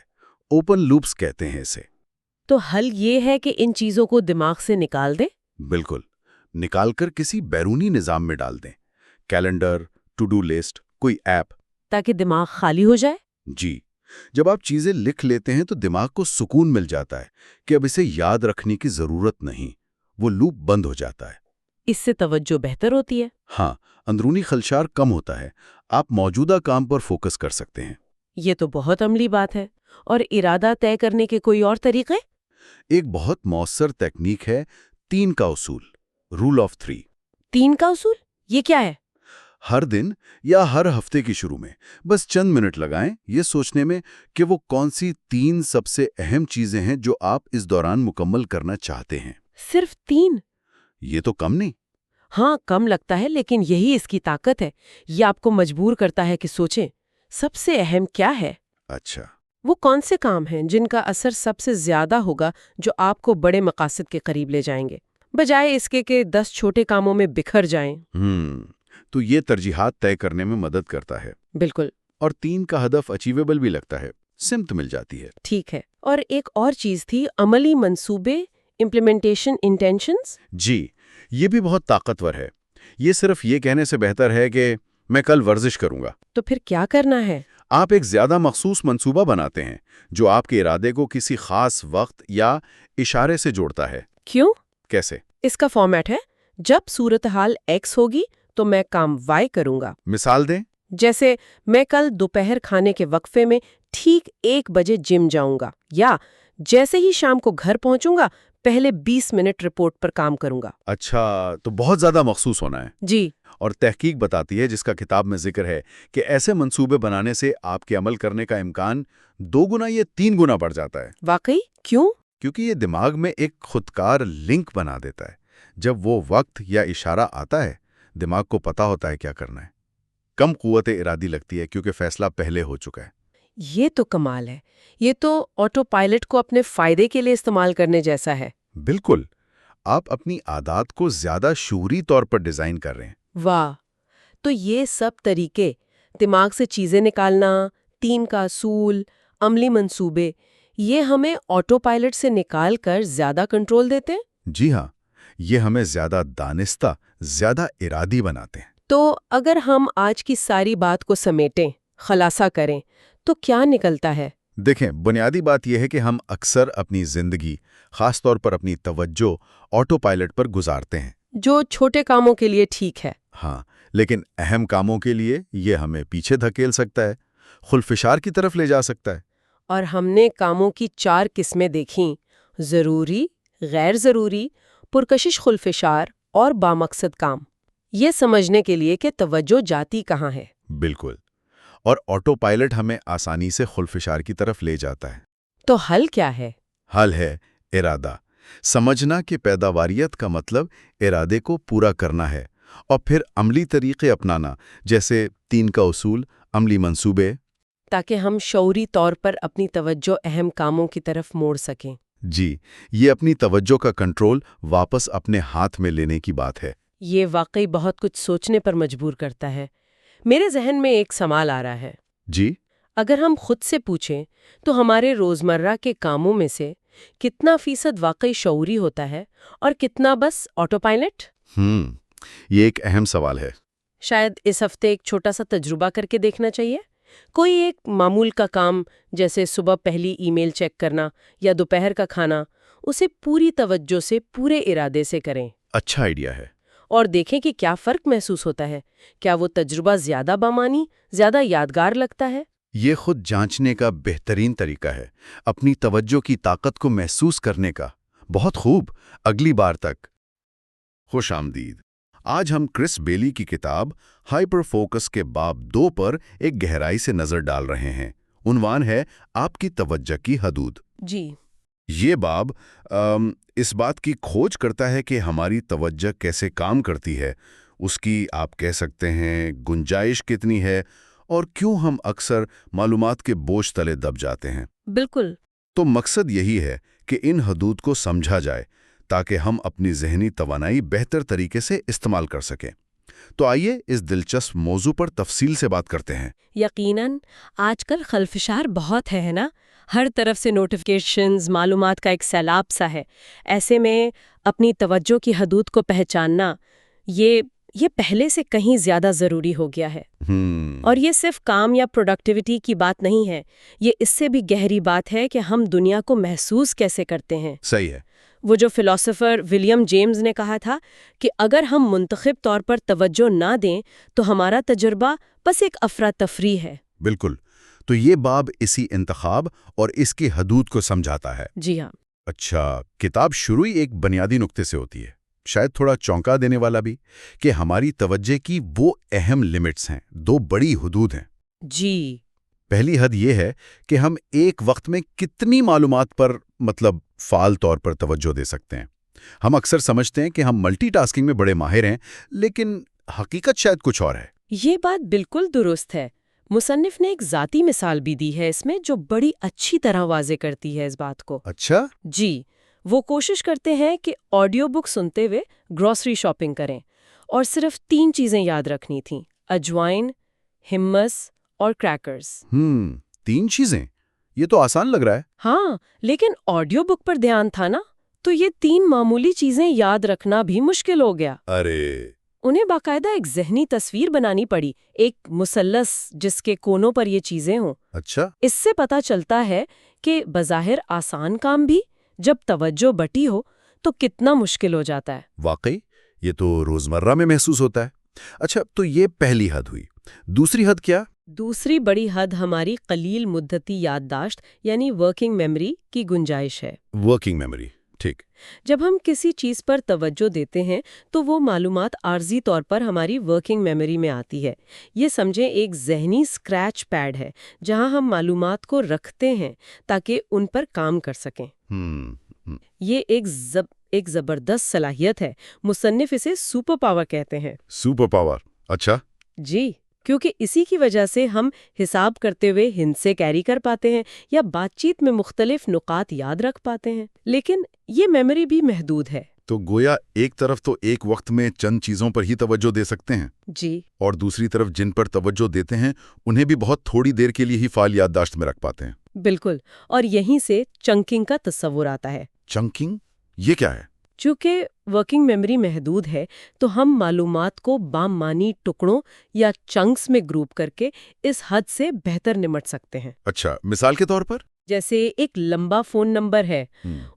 اوپن لوپس کہتے ہیں اسے۔ تو حل یہ ہے کہ ان چیزوں کو دماغ سے نکال دیں؟ بالکل، نکال کر کسی بیرونی نظام میں ڈال دیں، کیلنڈر، ٹو ڈو لسٹ، کوئی ایپ، تاکہ دماغ خالی ہو جائے؟ جی۔ جب آپ چیزیں لکھ لیتے ہیں تو دماغ کو سکون مل جاتا ہے کہ اب اسے یاد رکھنے کی ضرورت نہیں، وہ لوپ بند ہو جاتا ہے۔ اس سے توجہ بہتر ہوتی ہے؟ ہاں، اندرونی خلشار کم ہوتا ہے، آپ موجودہ کام پر فوکس کر سکتے ہیں۔ یہ تو بہت عملی بات ہے۔ اور ارادہ طے کرنے کے کوئی اور طریقے؟ ایک بہت مؤثر تکنیک ہے 3 کا اصول، رول آف 3۔ 3 کا اصول؟ یہ کیا ہے؟ ہر دن یا ہر ہفتے کی شروع میں بس چند منٹ لگائیں یہ سوچنے میں کہ وہ کون سی 3 سب سے اہم چیزیں ہیں جو آپ اس دوران مکمل کرنا چاہتے ہیں۔ صرف 3؟ یہ تو کم نہیں۔ ہاں، کم لگتا ہے، لیکن یہی اس کی طاقت ہے۔ یہ آپ کو مجبور کرتا ہے کہ سوچیں سب سے اہم کیا ہے۔ اچھا، وہ کون سے کام ہیں جن کا اثر سب سے زیادہ ہوگا، جو آپ کو بڑے مقاصد کے قریب لے جائیں گے، بجائے اس کے کہ 10 چھوٹے کاموں میں بکھر جائیں؟ تو یہ ترجیحات طے کرنے میں مدد کرتا ہے۔ بالکل۔ اور 3 کا ہدف اچیویبل بھی لگتا ہے، سمت مل جاتی ہے۔ ٹھیک ہے۔ اور ایک اور چیز تھی، عملی منصوبے، امپلیمنٹیشن انٹینشنز۔ جی، یہ بھی بہت طاقتور ہے۔ یہ صرف یہ کہنے سے بہتر ہے کہ میں کل ورزش کروں گا۔ تو پھر کیا کرنا ہے؟ آپ ایک زیادہ مخصوص منصوبہ بناتے ہیں جو آپ کے ارادے کو کسی خاص وقت یا اشارے سے جوڑتا ہے۔ کیوں؟ کیسے؟ اس کا فارمیٹ ہے، جب صورتحال ایکس ہوگی تو میں کام وائی کروں گا۔ مثال دیں۔ جیسے میں کل دوپہر کھانے کے وقفے میں ٹھیک 1 بجے جم جاؤں گا، یا جیسے ہی شام کو گھر پہنچوں گا پہلے 20 منٹ رپورٹ پر کام کروں گا۔ اچھا، تو بہت زیادہ مخصوص ہونا ہے۔ جی۔ اور تحقیق بتاتی ہے، جس کا کتاب میں ذکر ہے، کہ ایسے منصوبے بنانے سے آپ کے عمل کرنے کا امکان 2 گنا یا 3 گنا بڑھ جاتا ہے۔ واقعی؟ کیوں؟ کیونکہ یہ دماغ میں ایک خودکار لنک بنا دیتا ہے۔ جب وہ وقت یا اشارہ آتا ہے، دماغ کو پتا ہوتا ہے کیا کرنا ہے۔ کم قوت ارادی لگتی ہے کیونکہ فیصلہ پہلے ہو چکا ہے۔ یہ تو کمال ہے۔ یہ تو آٹو پائلٹ کو اپنے فائدے کے لیے استعمال کرنے جیسا ہے۔ بالکل، آپ اپنی عادات کو زیادہ شعوری طور پر ڈیزائن کر رہے ہیں۔ واہ! تو یہ سب طریقے، دماغ سے چیزیں نکالنا، 3 کا اصول، عملی منصوبے، یہ ہمیں آٹو پائلٹ سے نکال کر زیادہ کنٹرول دیتے ہیں؟ جی ہاں، یہ ہمیں زیادہ دانستہ، زیادہ ارادی بناتے ہیں۔ تو اگر ہم آج کی ساری بات کو سمیٹیں، خلاصہ کریں، تو کیا نکلتا ہے؟ دیکھیں، بنیادی بات یہ ہے کہ ہم اکثر اپنی زندگی، خاص طور پر اپنی توجہ، آٹو پائلٹ پر گزارتے ہیں۔ جو چھوٹے کاموں کے لیے ٹھیک ہے۔ ہاں، لیکن اہم کاموں کے لیے یہ ہمیں پیچھے دھکیل سکتا ہے، خلفشار کی طرف لے جا سکتا ہے۔ اور ہم نے کاموں کی 4 قسمیں دیکھیں: ضروری، غیر ضروری، پرکشش خلفشار اور بامقصد کام۔ یہ سمجھنے کے لیے کہ توجہ جاتی کہاں ہے۔ بالکل، اور آٹو پائلٹ ہمیں آسانی سے خلفشار کی طرف لے جاتا ہے۔ تو حل کیا ہے؟ حل ہے ارادہ، سمجھنا کہ پیداواریت کا مطلب ارادے کو پورا کرنا ہے، اور پھر عملی طریقے اپنانا، جیسے 3 کا اصول، عملی منصوبے۔ تاکہ ہم شعوری طور پر اپنی توجہ اہم کاموں کی طرف موڑ سکیں۔ جی، یہ اپنی توجہ کا کنٹرول واپس اپنے ہاتھ میں لینے کی بات ہے۔ یہ واقعی بہت کچھ سوچنے پر مجبور کرتا ہے۔ میرے ذہن میں ایک سوال آ رہا ہے۔ جی، اگر ہم خود سے پوچھیں تو ہمارے روزمرہ کے کاموں میں سے کتنا فیصد واقعی شعوری ہوتا ہے اور کتنا بس آٹو پائلٹ؟ یہ ایک اہم سوال ہے۔ شاید اس ہفتے ایک چھوٹا سا تجربہ کر کے دیکھنا چاہیے۔ کوئی ایک معمول کا کام، جیسے صبح پہلی ای میل چیک کرنا یا دوپہر کا کھانا، اسے پوری توجہ سے، پورے ارادے سے کریں۔ اچھا آئیڈیا ہے۔ اور دیکھیں کہ کیا فرق محسوس ہوتا ہے۔ کیا وہ تجربہ زیادہ بامانی، زیادہ یادگار لگتا ہے؟ یہ خود جانچنے کا بہترین طریقہ ہے، اپنی توجہ کی طاقت کو محسوس کرنے کا۔ بہت خوب، اگلی بار تک خوش آمدید۔ آج ہم کرس بیلی کی کتاب ہائپر فوکس کے باب 2 پر ایک گہرائی سے نظر ڈال رہے ہیں۔ عنوان ہے آپ کی توجہ کی حدود۔ جی، یہ باب اس بات کی کھوج کرتا ہے کہ ہماری توجہ کیسے کام کرتی ہے، اس کی آپ کہہ سکتے ہیں گنجائش کتنی ہے، اور کیوں ہم اکثر معلومات کے بوجھ تلے دب جاتے ہیں۔ بالکل۔ تو مقصد یہی ہے کہ ان حدود کو سمجھا جائے تاکہ ہم اپنی ذہنی توانائی بہتر طریقے سے استعمال کر سکیں۔ تو آئیے اس دلچسپ موضوع پر تفصیل سے بات کرتے ہیں۔ یقیناً آج کل خلفشار بہت ہے نا، ہر طرف سے نوٹیفیکیشنز، معلومات کا ایک سیلاب سا ہے۔ ایسے میں اپنی توجہ کی حدود کو پہچاننا یہ پہلے سے کہیں زیادہ ضروری ہو گیا ہے۔ اور یہ صرف کام یا پروڈکٹیوٹی کی بات نہیں ہے، یہ اس سے بھی گہری بات ہے کہ ہم دنیا کو محسوس کیسے کرتے ہیں۔ صحیح ہے۔ وہ جو فلسفر ولیم جیمز نے کہا تھا کہ اگر ہم منتخب طور پر توجہ نہ دیں تو ہمارا تجربہ بس ایک افراتفری ہے۔ بالکل، تو یہ باب اسی انتخاب اور اس کی حدود کو سمجھاتا ہے۔ جی ہاں۔ اچھا، کتاب شروع ایک بنیادی نقطے سے ہوتی ہے، شاید تھوڑا چونکا دینے والا بھی، کہ ہماری توجہ کی وہ اہم لمٹس ہیں، 2 بڑی حدود ہیں۔ جی۔ پہلی حد یہ ہے کہ ہم ایک وقت میں کتنی معلومات پر فعال طور پر توجہ دے سکتے ہیں۔ ہم اکثر سمجھتے ہیں کہ ہم ملٹی ٹاسکنگ میں بڑے ماہر ہیں، لیکن حقیقت شاید کچھ اور ہے۔ یہ بات بالکل درست ہے۔ مصنف نے ایک ذاتی مثال بھی دی ہے اس میں جو بڑی اچھی طرح واضح کرتی ہے اس بات کو۔ اچھا؟ جی، وہ کوشش کرتے ہیں کہ آڈیو بک سنتے ہوئے گروسری شاپنگ کریں اور صرف 3 چیزیں یاد رکھنی تھیں: اجوائن، ہمس اور کریکرز۔ 3 چیزیں؟ یہ تو آسان لگ رہا ہے۔ ہاں، لیکن آڈیو بک پر دھیان تھا نا، تو یہ 3 معمولی چیزیں یاد رکھنا بھی مشکل ہو گیا۔ ارے! انہیں باقاعدہ ایک ذہنی تصویر بنانی پڑی، ایک مثلث جس کے کونوں پر یہ چیزیں ہوں۔ اچھا؟ اس سے پتہ چلتا ہے کہ بظاہر آسان کام بھی جب توجہ بٹی ہو تو کتنا مشکل ہو جاتا ہے۔ واقعی، یہ تو روزمرہ میں محسوس ہوتا ہے۔ اچھا، تو یہ پہلی حد ہوئی۔ دوسری حد کیا؟ دوسری بڑی حد ہماری قلیل مدتی یادداشت یعنی ورکنگ میموری کی گنجائش ہے۔ Working memory? ٹھیک. جب ہم کسی چیز پر توجہ دیتے ہیں تو وہ معلومات عارضی طور پر ہماری ورکنگ میموری میں آتی ہے. یہ سمجھیں ایک ذہنی اسکریچ پیڈ ہے جہاں ہم معلومات کو رکھتے ہیں تاکہ ان پر کام کر سکیں. یہ ایک زبردست صلاحیت ہے. مصنف اسے سپر پاور کہتے ہیں. Super power. اچھا. جی، کیونکہ اسی کی وجہ سے ہم حساب کرتے ہوئے ہند سے کیری کر پاتے ہیں یا بات چیت میں مختلف نکات یاد رکھ پاتے ہیں. لیکن یہ میموری بھی محدود ہے. تو گویا ایک طرف تو ایک وقت میں چند چیزوں پر ہی توجہ دے سکتے ہیں. جی. اور دوسری طرف جن پر توجہ دیتے ہیں انہیں بھی بہت تھوڑی دیر کے لیے ہی فعال یادداشت میں رکھ پاتے ہیں. بالکل. اور یہیں سے چنکنگ کا تصور آتا ہے. چنکنگ؟ یہ کیا ہے؟ چونکہ ورکنگ میموری محدود ہے تو ہم معلومات کو بامانی ٹکڑوں یا چنکس میں گروپ کر کے اس حد سے بہتر نمٹ سکتے ہیں. اچھا، مثال کے طور پر؟ جیسے ایک لمبا فون نمبر ہے،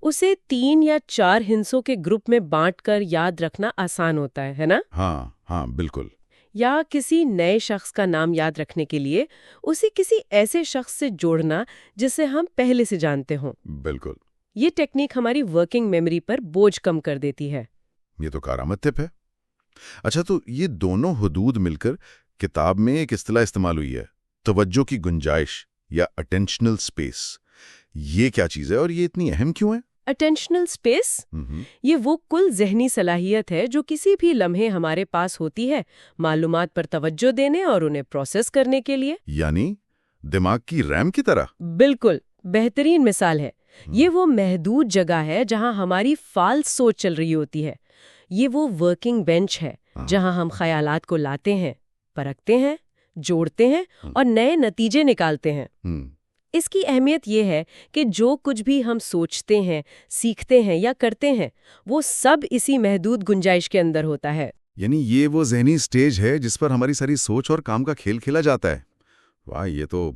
اسے 3 یا 4 ہندسوں کے گروپ میں بانٹ کر یاد رکھنا آسان ہوتا ہے نا؟ ہاں بالکل. یا کسی نئے شخص کا نام یاد رکھنے کے لیے اسے کسی ایسے شخص سے جوڑنا جسے ہم پہلے سے جانتے ہوں. بالکل. یہ ٹیکنیک ہماری ورکنگ میموری پر بوجھ کم کر دیتی ہے. یہ تو کارآمد ٹپ ہے. اچھا، تو یہ دونوں حدود مل کر کتاب میں ایک اصطلاح استعمال ہوئی ہے، توجہ کی گنجائش یا اٹینشنل اسپیس. یہ کیا چیز ہے اور یہ اتنی اہم کیوں ہے؟ اٹینشنل اسپیس یہ وہ کل ذہنی صلاحیت ہے جو کسی بھی لمحے ہمارے پاس ہوتی ہے معلومات پر توجہ دینے اور انہیں پروسیس کرنے کے لیے. یعنی دماغ کی ریم کی طرح؟ بالکل. بہترین مثال ہے. یہ وہ محدود جگہ ہے جہاں ہماری فعال سوچ چل رہی ہوتی ہے. یہ وہ ورکنگ بینچ ہے جہاں ہم خیالات کو لاتے ہیں، پرکھتے ہیں، جوڑتے ہیں اور نئے نتیجے نکالتے ہیں. اس کی اہمیت یہ ہے کہ جو کچھ بھی ہم سوچتے ہیں، سیکھتے ہیں یا کرتے ہیں وہ سب اسی محدود گنجائش کے اندر ہوتا ہے. یعنی یہ وہ ذہنی سٹیج ہے جس پر ہماری ساری سوچ اور کام کا کھیل کھیلا جاتا ہے. واہ، یہ تو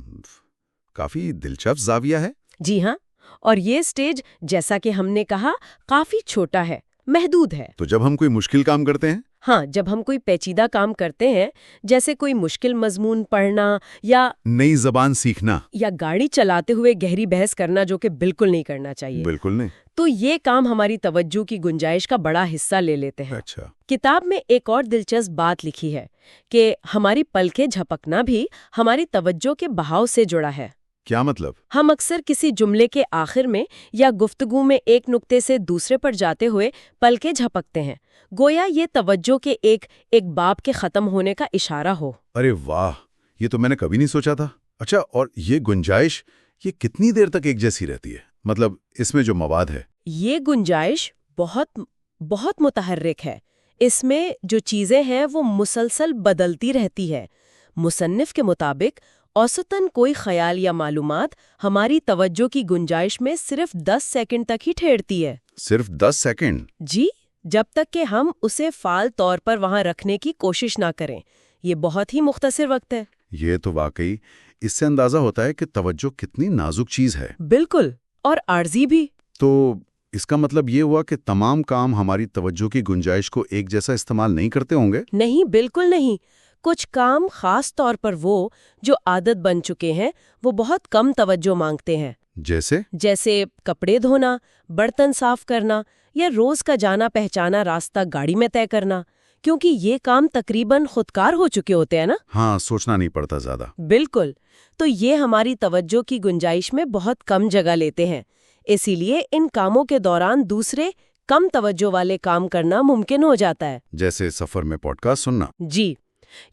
کافی دلچسپ زاویہ ہے. جی ہاں، اور یہ سٹیج جیسا کہ ہم نے کہا کافی چھوٹا ہے، محدود ہے. تو جب ہم کوئی مشکل کام کرتے ہیں؟ ہاں، جب ہم کوئی پیچیدہ کام کرتے ہیں جیسے کوئی مشکل مضمون پڑھنا یا نئی زبان سیکھنا یا گاڑی چلاتے ہوئے گہری بحث کرنا جو کہ بالکل نہیں کرنا چاہیے، بالکل نہیں، تو یہ کام ہماری توجہ کی گنجائش کا بڑا حصہ لے لیتے ہیں. اچھا. کتاب میں ایک اور دلچسپ بات لکھی ہے کہ ہماری پلکیں جھپکنا بھی ہماری توجہ کے بہاؤ سے جڑا ہے. کیا مطلب؟ ہم اکثر کسی جملے کے آخر میں یا گفتگو میں ایک نقطے سے دوسرے پر جاتے ہوئے پلکیں جھپکتے ہیں، گویا یہ توجہ کے ایک باب کے ختم ہونے کا اشارہ ہو. ارے واہ، یہ تو میں نے کبھی نہیں سوچا تھا. اچھا، اور یہ گنجائش یہ کتنی دیر تک ایک جیسی رہتی ہے؟ مطلب اس میں جو مواد ہے. یہ گنجائش بہت متحرک ہے. اس میں جو چیزیں ہیں وہ مسلسل بدلتی رہتی ہے. مصنف کے مطابق اوسطاً کوئی خیال یا معلومات ہماری توجہ کی گنجائش میں صرف 10 سیکنڈ تک ہی ٹھہرتی ہے. صرف 10 سیکنڈ؟ جی، جب تک کہ ہم اسے فعال طور پر وہاں رکھنے کی کوشش نہ کریں. یہ بہت ہی مختصر وقت ہے. یہ تو واقعی اس سے اندازہ ہوتا ہے کہ توجہ کتنی نازک چیز ہے. بالکل، اور عارضی بھی. تو اس کا مطلب یہ ہوا کہ تمام کام ہماری توجہ کی گنجائش کو ایک جیسا استعمال نہیں کرتے ہوں گے؟ نہیں، بالکل نہیں. کچھ کام خاص طور پر وہ جو عادت بن چکے ہیں وہ بہت کم توجہ مانگتے ہیں. جیسے کپڑے دھونا، برتن صاف کرنا یا روز کا جانا پہچانا راستہ گاڑی میں طے کرنا، کیونکہ یہ کام تقریباً خودکار ہو چکے ہوتے ہیں نا. ہاں، سوچنا نہیں پڑتا زیادہ. بالکل. تو یہ ہماری توجہ کی گنجائش میں بہت کم جگہ لیتے ہیں. اسی لیے ان کاموں کے دوران دوسرے کم توجہ والے کام کرنا ممکن ہو جاتا ہے. جیسے سفر میں پوڈ کاسٹ سننا. جی،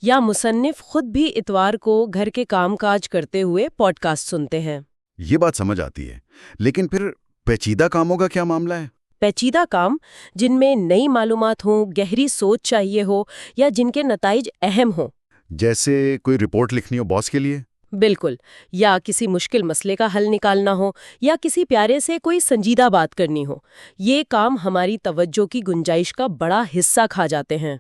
یا مصنف خود بھی اتوار کو گھر کے کام کاج کرتے ہوئے پوڈ کاسٹ سنتے ہیں. یہ بات سمجھ آتی ہے، لیکن پھر پیچیدہ کاموں کا کیا معاملہ ہے؟ پیچیدہ کام جن میں نئی معلومات ہوں، گہری سوچ چاہیے ہو یا جن کے نتائج اہم ہوں. جیسے کوئی رپورٹ لکھنی ہو باس کے لیے؟ بالکل. یا کسی مشکل مسئلے کا حل نکالنا ہو یا کسی پیارے سے کوئی سنجیدہ بات کرنی ہو. یہ کام ہماری توجہ کی گنجائش کا بڑا حصہ کھا جاتے ہیں.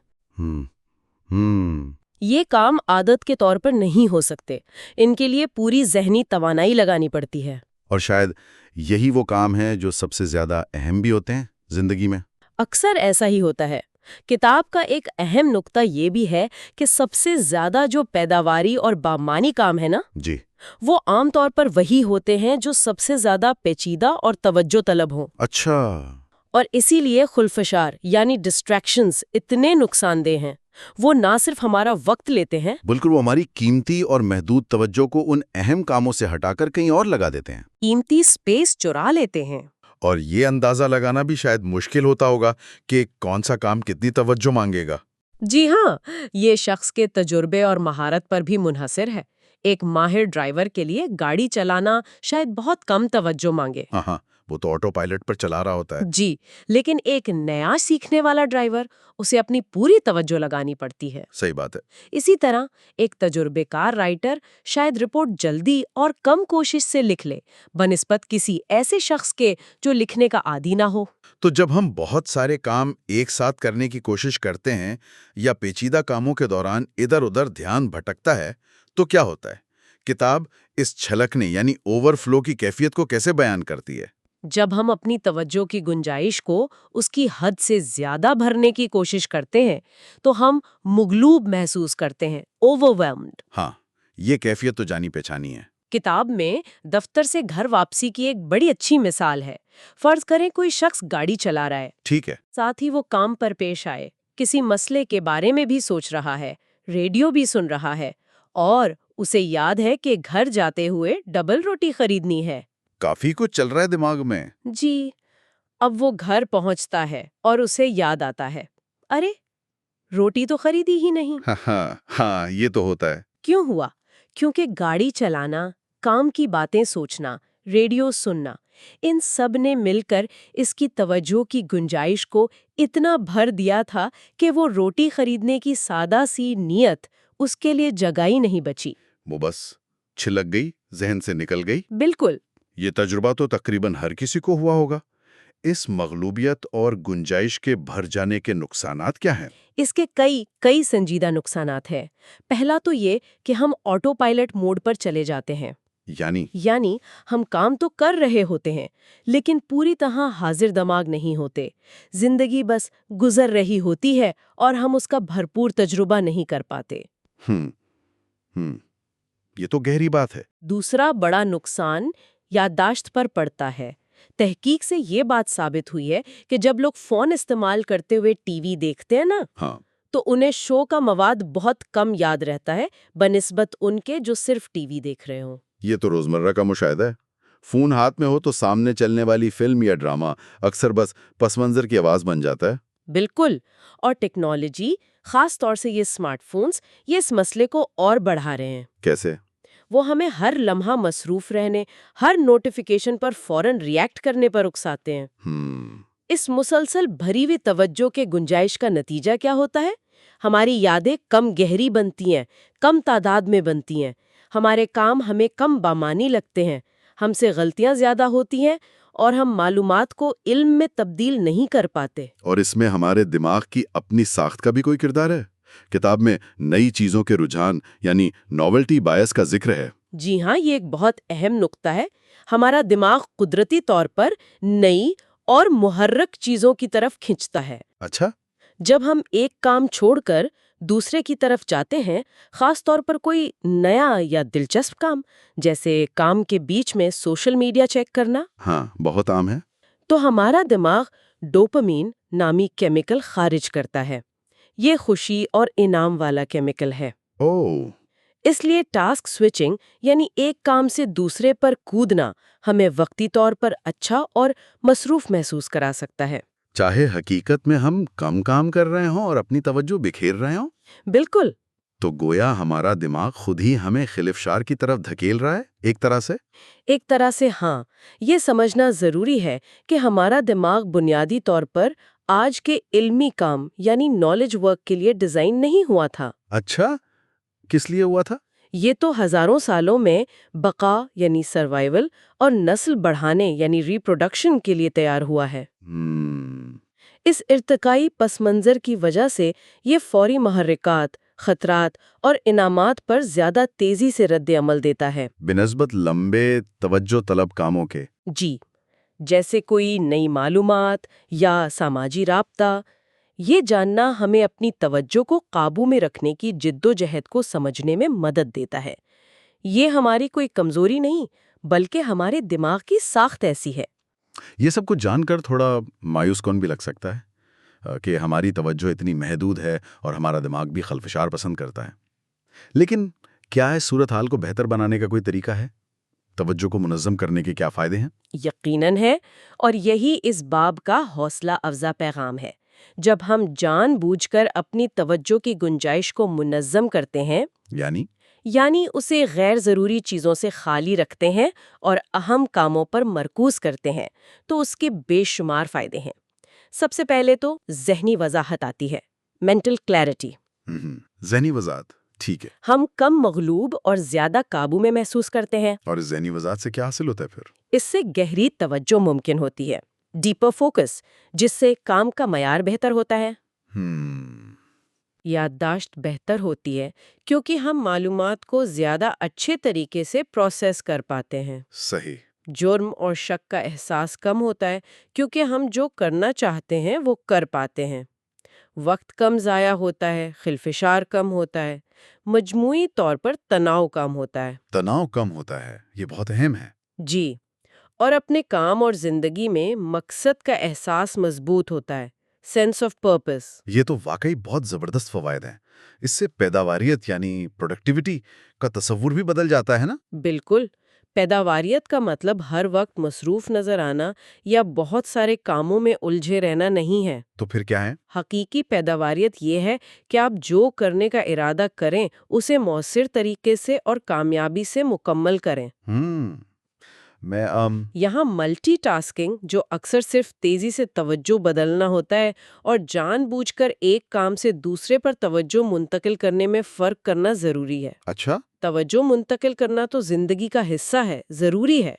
یہ کام عادت کے طور پر نہیں ہو سکتے. ان کے لیے پوری ذہنی توانائی لگانی پڑتی ہے. اور شاید یہی وہ کام ہے جو سب سے زیادہ اہم بھی ہوتے ہیں زندگی میں. اکثر ایسا ہی ہوتا ہے. کتاب کا ایک اہم نقطہ یہ بھی ہے کہ سب سے زیادہ جو پیداواری اور بامانی کام ہے نا، جی، وہ عام طور پر وہی ہوتے ہیں جو سب سے زیادہ پیچیدہ اور توجہ طلب ہوں. اچھا. اور اسی لیے خلفشار یعنی ڈسٹریکشنز اتنے نقصان دہ ہیں۔ وہ نہ صرف ہمارا وقت لیتے ہیں، بالکل، وہ ہماری قیمتی اور محدود توجہ کو ان اہم کاموں سے ہٹا کر کہیں اور لگا دیتے ہیں، قیمتی سپیس چرا لیتے ہیں۔ اور یہ اندازہ لگانا بھی شاید مشکل ہوتا ہوگا کہ کون سا کام کتنی توجہ مانگے گا۔ جی ہاں، یہ شخص کے تجربے اور مہارت پر بھی منحصر ہے۔ ایک ماہر ڈرائیور کے لیے گاڑی چلانا شاید بہت کم توجہ مانگے، ہاں، وہ تو آٹو پائلٹ پر چلا رہا ہوتا ہے۔ جی، لیکن ایک نیا سیکھنے والا ڈرائیور اسے اپنی پوری توجہ لگانی پڑتی ہے۔ صحیح بات ہے۔ اسی طرح ایک تجربے کار رائٹر شاید رپورٹ جلدی اور کم کوشش سے لکھ لے، بنسبت کسی ایسے شخص کے جو لکھنے کا عادی نہ ہو۔ تو جب ہم بہت سارے کام ایک ساتھ کرنے کی کوشش کرتے ہیں یا پیچیدہ کاموں کے دوران ادھر ادھر دھیان بھٹکتا ہے تو کیا ہوتا ہے؟ کتاب اس چھلکنے یعنی اوور فلو کی کیفیت کو کیسے بیان کرتی ہے؟ جب ہم اپنی توجہ کی گنجائش کو اس کی حد سے زیادہ بھرنے کی کوشش کرتے ہیں تو ہم مغلوب محسوس کرتے ہیں، اوورویلمڈ۔ ہاں، یہ کیفیت تو جانی پہچانی ہے۔ کتاب میں دفتر سے گھر واپسی کی ایک بڑی اچھی مثال ہے۔ فرض کریں کوئی شخص گاڑی چلا رہا ہے، ٹھیک ہے۔ ساتھ ہی وہ کام پر پیش آئے، کسی مسئلے کے بارے میں بھی سوچ رہا ہے، ریڈیو بھی سن رہا ہے، اور اسے یاد ہے کہ گھر جاتے ہوئے ڈبل روٹی خریدنی ہے۔ کافی کچھ چل رہا ہے دماغ میں۔ جی، اب وہ گھر پہنچتا ہے اور اسے یاد آتا ہے، ارے روٹی تو خریدی ہی نہیں۔ ہاں، یہ تو ہوتا ہے۔ کیوں ہوا؟ کیونکہ گاڑی چلانا، کام کی باتیں سوچنا، ریڈیو سننا، ان سب نے مل کر اس کی توجہ کی گنجائش کو اتنا بھر دیا تھا کہ وہ روٹی خریدنے کی سادہ سی نیت اس کے لیے جگہ ہی نہیں بچی۔ وہ بس چھلک گئی، ذہن سے نکل گئی۔ بالکل۔ یہ تجربہ تو تقریباً ہر کسی کو ہوا ہوگا۔ اس مغلوبیت اور گنجائش کے بھر جانے کے نقصانات کیا ہیں؟ اس کے کئی سنجیدہ نقصانات ہیں۔ پہلا تو یہ کہ ہم آٹو پائلٹ موڈ پر چلے جاتے ہیں، یعنی ہم کام تو کر رہے ہوتے ہیں لیکن پوری طرح حاضر دماغ نہیں ہوتے۔ زندگی بس گزر رہی ہوتی ہے اور ہم اس کا بھرپور تجربہ نہیں کر پاتے۔ یہ تو گہری بات ہے۔ دوسرا بڑا نقصان یادداشت پر پڑتا ہے۔ تحقیق سے یہ بات ثابت ہوئی ہے کہ جب لوگ فون استعمال کرتے ہوئے ٹی وی دیکھتے ہیں نا، تو انہیں شو کا مواد بہت کم یاد رہتا ہے بنسبت ان کے جو صرف ٹی وی دیکھ رہے ہوں۔ یہ تو روزمرہ کا مشاہدہ ہے۔ فون ہاتھ میں ہو تو سامنے چلنے والی فلم یا ڈرامہ اکثر بس پس منظر کی آواز بن جاتا ہے۔ بالکل، اور ٹیکنالوجی، خاص طور سے یہ اسمارٹ فونز، یہ اس مسئلے کو اور بڑھا رہے ہیں۔ کیسے؟ وہ ہمیں ہر لمحہ مصروف رہنے، ہر نوٹیفیکیشن پر فوراً ریئیکٹ کرنے پر اکساتے ہیں۔ اس مسلسل بھری ہوئی توجہ کے گنجائش کا نتیجہ کیا ہوتا ہے؟ ہماری یادیں کم گہری بنتی ہیں، کم تعداد میں بنتی ہیں، ہمارے کام ہمیں کم بامانی لگتے ہیں، ہم سے غلطیاں زیادہ ہوتی ہیں، اور ہم معلومات کو علم میں تبدیل نہیں کر پاتے۔ اور اس میں ہمارے دماغ کی اپنی ساخت کا بھی کوئی کردار ہے؟ کتاب میں نئی چیزوں کے رجحان یعنی نوولٹی بائس کا ذکر ہے۔ جی ہاں، یہ ایک بہت اہم نقطہ ہے۔ ہمارا دماغ قدرتی طور پر نئی اور محرک چیزوں کی طرف کھنچتا ہے۔ اچھا؟ جب ہم ایک کام چھوڑ کر دوسرے کی طرف جاتے ہیں، خاص طور پر کوئی نیا یا دلچسپ کام، جیسے کام کے بیچ میں سوشل میڈیا چیک کرنا، ہاں، بہت عام ہے، تو ہمارا دماغ ڈوپامین نامی کیمیکل خارج کرتا ہے۔ یہ خوشی اور انعام والا کیمیکل ہے۔ اس لیے ٹاسک سوئچنگ یعنی ایک کام سے دوسرے پر کودنا ہمیں وقتی طور پر اچھا اور مصروف محسوس کرا سکتا ہے، چاہے حقیقت میں ہم کم کام کر رہے ہوں اور اپنی توجہ بکھیر رہے ہوں۔ بالکل۔ تو گویا ہمارا دماغ خود ہی ہمیں خلفشار کی طرف دھکیل رہا ہے، ایک طرح سے۔ ہاں، یہ سمجھنا ضروری ہے کہ ہمارا دماغ بنیادی طور پر آج کے علمی کام یعنی نالج ورک کے لیے ڈیزائن نہیں ہوا تھا۔ اچھا، کس لیے ہوا تھا؟ یہ تو ہزاروں سالوں میں بقا یعنی سروائیول اور نسل بڑھانے یعنی ریپروڈکشن کے لیے تیار ہوا ہے۔ اس ارتقائی پس منظر کی وجہ سے یہ فوری محرکات، خطرات اور انعامات پر زیادہ تیزی سے رد عمل دیتا ہے، بنسبت لمبے توجہ طلب کاموں کے۔ جی، جیسے کوئی نئی معلومات یا سماجی رابطہ۔ یہ جاننا ہمیں اپنی توجہ کو قابو میں رکھنے کی جدوجہد کو سمجھنے میں مدد دیتا ہے۔ یہ ہماری کوئی کمزوری نہیں، بلکہ ہمارے دماغ کی ساخت ایسی ہے۔ یہ سب کچھ جان کر تھوڑا مایوس کن بھی لگ سکتا ہے کہ ہماری توجہ اتنی محدود ہے اور ہمارا دماغ بھی خلفشار پسند کرتا ہے. لیکن کیا اس صورتحال کو بہتر بنانے کا کوئی طریقہ ہے؟ توجہ کو منظم کرنے کے کیا فائدے ہیں؟ یقیناً ہے، اور یہی اس باب کا حوصلہ افزا پیغام ہے. جب ہم جان بوجھ کر اپنی توجہ کی گنجائش کو منظم کرتے ہیں، یعنی اسے غیر ضروری چیزوں سے خالی رکھتے ہیں اور اہم کاموں پر مرکوز کرتے ہیں، تو اس کے بے شمار فائدے ہیں. سب سے پہلے تو ذہنی وضاحت آتی ہے، مینٹل کلیئرٹی. ذہنی وضاحت، ٹھیک ہے. ہم کم مغلوب اور زیادہ قابو میں محسوس کرتے ہیں. اور اس ذہنی وضاحت سے کیا حاصل ہوتا ہے پھر؟ اس سے گہری توجہ ممکن ہوتی ہے، ڈیپر فوکس، جس سے کام کا معیار بہتر ہوتا ہے. یادداشت بہتر ہوتی ہے کیونکہ ہم معلومات کو زیادہ اچھے طریقے سے پروسیس کر پاتے ہیں. صحیح. جرم اور شک کا احساس کم ہوتا ہے کیونکہ ہم جو کرنا چاہتے ہیں وہ کر پاتے ہیں. وقت کم ضائع ہوتا ہے، خلفشار کم ہوتا ہے، مجموعی طور پر تناؤ کم ہوتا ہے. تناؤ کم ہوتا ہے، یہ بہت اہم ہے. جی، اور اپنے کام اور زندگی میں مقصد کا احساس مضبوط ہوتا ہے، سینس آف پرپس. یہ تو واقعی بہت زبردست فوائد ہیں. اس سے پیداواریت یعنی پروڈکٹیوٹی کا تصور بھی بدل جاتا ہے نا؟ بالکل. پیداواریت کا مطلب ہر وقت مصروف نظر آنا یا بہت سارے کاموں میں الجھے رہنا نہیں ہے. تو پھر کیا ہے؟ حقیقی پیداواریت یہ ہے کہ آپ جو کرنے کا ارادہ کریں اسے مؤثر طریقے سے اور کامیابی سے مکمل کریں. میں یہاں ملٹی ٹاسکنگ، جو اکثر صرف تیزی سے توجہ بدلنا ہوتا ہے، اور جان بوجھ کر ایک کام سے دوسرے پر توجہ منتقل کرنے میں فرق کرنا ضروری ہے. اچھا. توجہ منتقل کرنا تو زندگی کا حصہ ہے، ضروری ہے،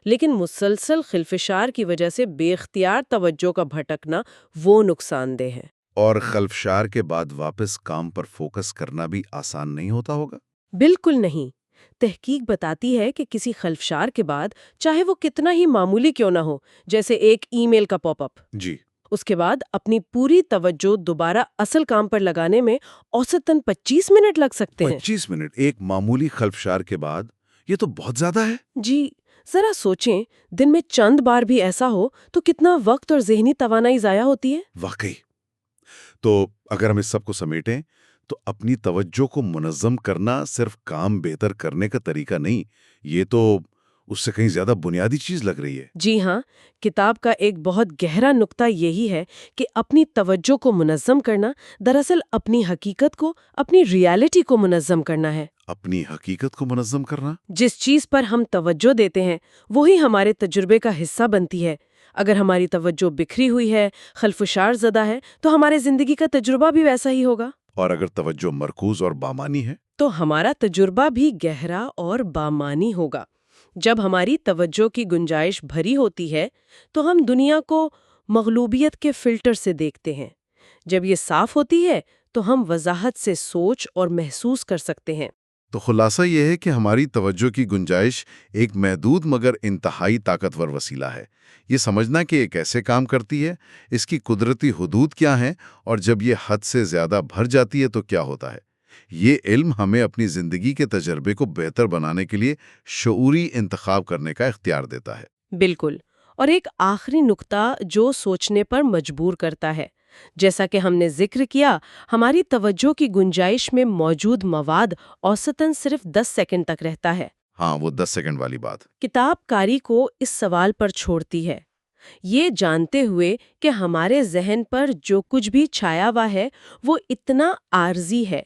لیکن مسلسل خلفشار کی وجہ سے بے اختیار توجہ کا بھٹکنا وہ نقصان دہ ہے. اور خلفشار کے بعد واپس کام پر فوکس کرنا بھی آسان نہیں ہوتا ہوگا؟ بالکل نہیں. تحقیق بتاتی ہے کہ کسی خلفشار کے بعد، چاہے وہ کتنا ہی معمولی کیوں نہ ہو، جیسے ایک ای میل کا پاپ اپ، جی، اس کے بعد اپنی پوری توجہ دوبارہ اصل کام پر لگانے میں اوسطاً 25 منٹ لگ سکتے ہیں. 25 منٹ ایک معمولی خلفشار کے بعد؟ یہ تو بہت زیادہ ہے. جی، ذرا سوچیں، دن میں چند بار بھی ایسا ہو تو کتنا وقت اور ذہنی توانائی ضائع ہوتی ہے. واقعی. تو اگر ہم اس سب کو سمیٹیں تو اپنی توجہ کو منظم کرنا صرف کام بہتر کرنے کا طریقہ نہیں، یہ تو اس سے کہیں زیادہ بنیادی چیز لگ رہی ہے. جی ہاں، کتاب کا ایک بہت گہرا نقطہ یہی ہے کہ اپنی توجہ کو منظم کرنا دراصل اپنی حقیقت کو، اپنی ریالٹی کو منظم کرنا ہے. اپنی حقیقت کو منظم کرنا؟ جس چیز پر ہم توجہ دیتے ہیں وہی ہمارے تجربے کا حصہ بنتی ہے. اگر ہماری توجہ بکھری ہوئی ہے، خلفشار زدہ ہے، تو ہمارے زندگی کا تجربہ بھی ویسا ہی ہوگا. اور اگر توجہ مرکوز اور بامانی ہے تو ہمارا تجربہ بھی گہرا اور بامانی ہوگا. جب ہماری توجہ کی گنجائش بھری ہوتی ہے تو ہم دنیا کو مغلوبیت کے فلٹر سے دیکھتے ہیں. جب یہ صاف ہوتی ہے تو ہم وضاحت سے سوچ اور محسوس کر سکتے ہیں. تو خلاصہ یہ ہے کہ ہماری توجہ کی گنجائش ایک محدود مگر انتہائی طاقتور وسیلہ ہے. یہ سمجھنا کہ یہ کیسے کام کرتی ہے، اس کی قدرتی حدود کیا ہیں، اور جب یہ حد سے زیادہ بھر جاتی ہے تو کیا ہوتا ہے، یہ علم ہمیں اپنی زندگی کے تجربے کو بہتر بنانے کے لیے شعوری انتخاب کرنے کا اختیار دیتا ہے. بالکل. اور ایک آخری نقطہ جو سوچنے پر مجبور کرتا ہے، جیسا کہ ہم نے ذکر کیا، ہماری توجہ کی گنجائش میں موجود مواد اوسطاً صرف 10 سیکنڈ تک رہتا ہے. ہاں، وہ 10 سیکنڈ والی بات. کتاب کاری کو اس سوال پر چھوڑتی ہے، یہ جانتے ہوئے کہ ہمارے ذہن پر جو کچھ بھی چھایا ہوا ہے وہ اتنا عارضی ہے،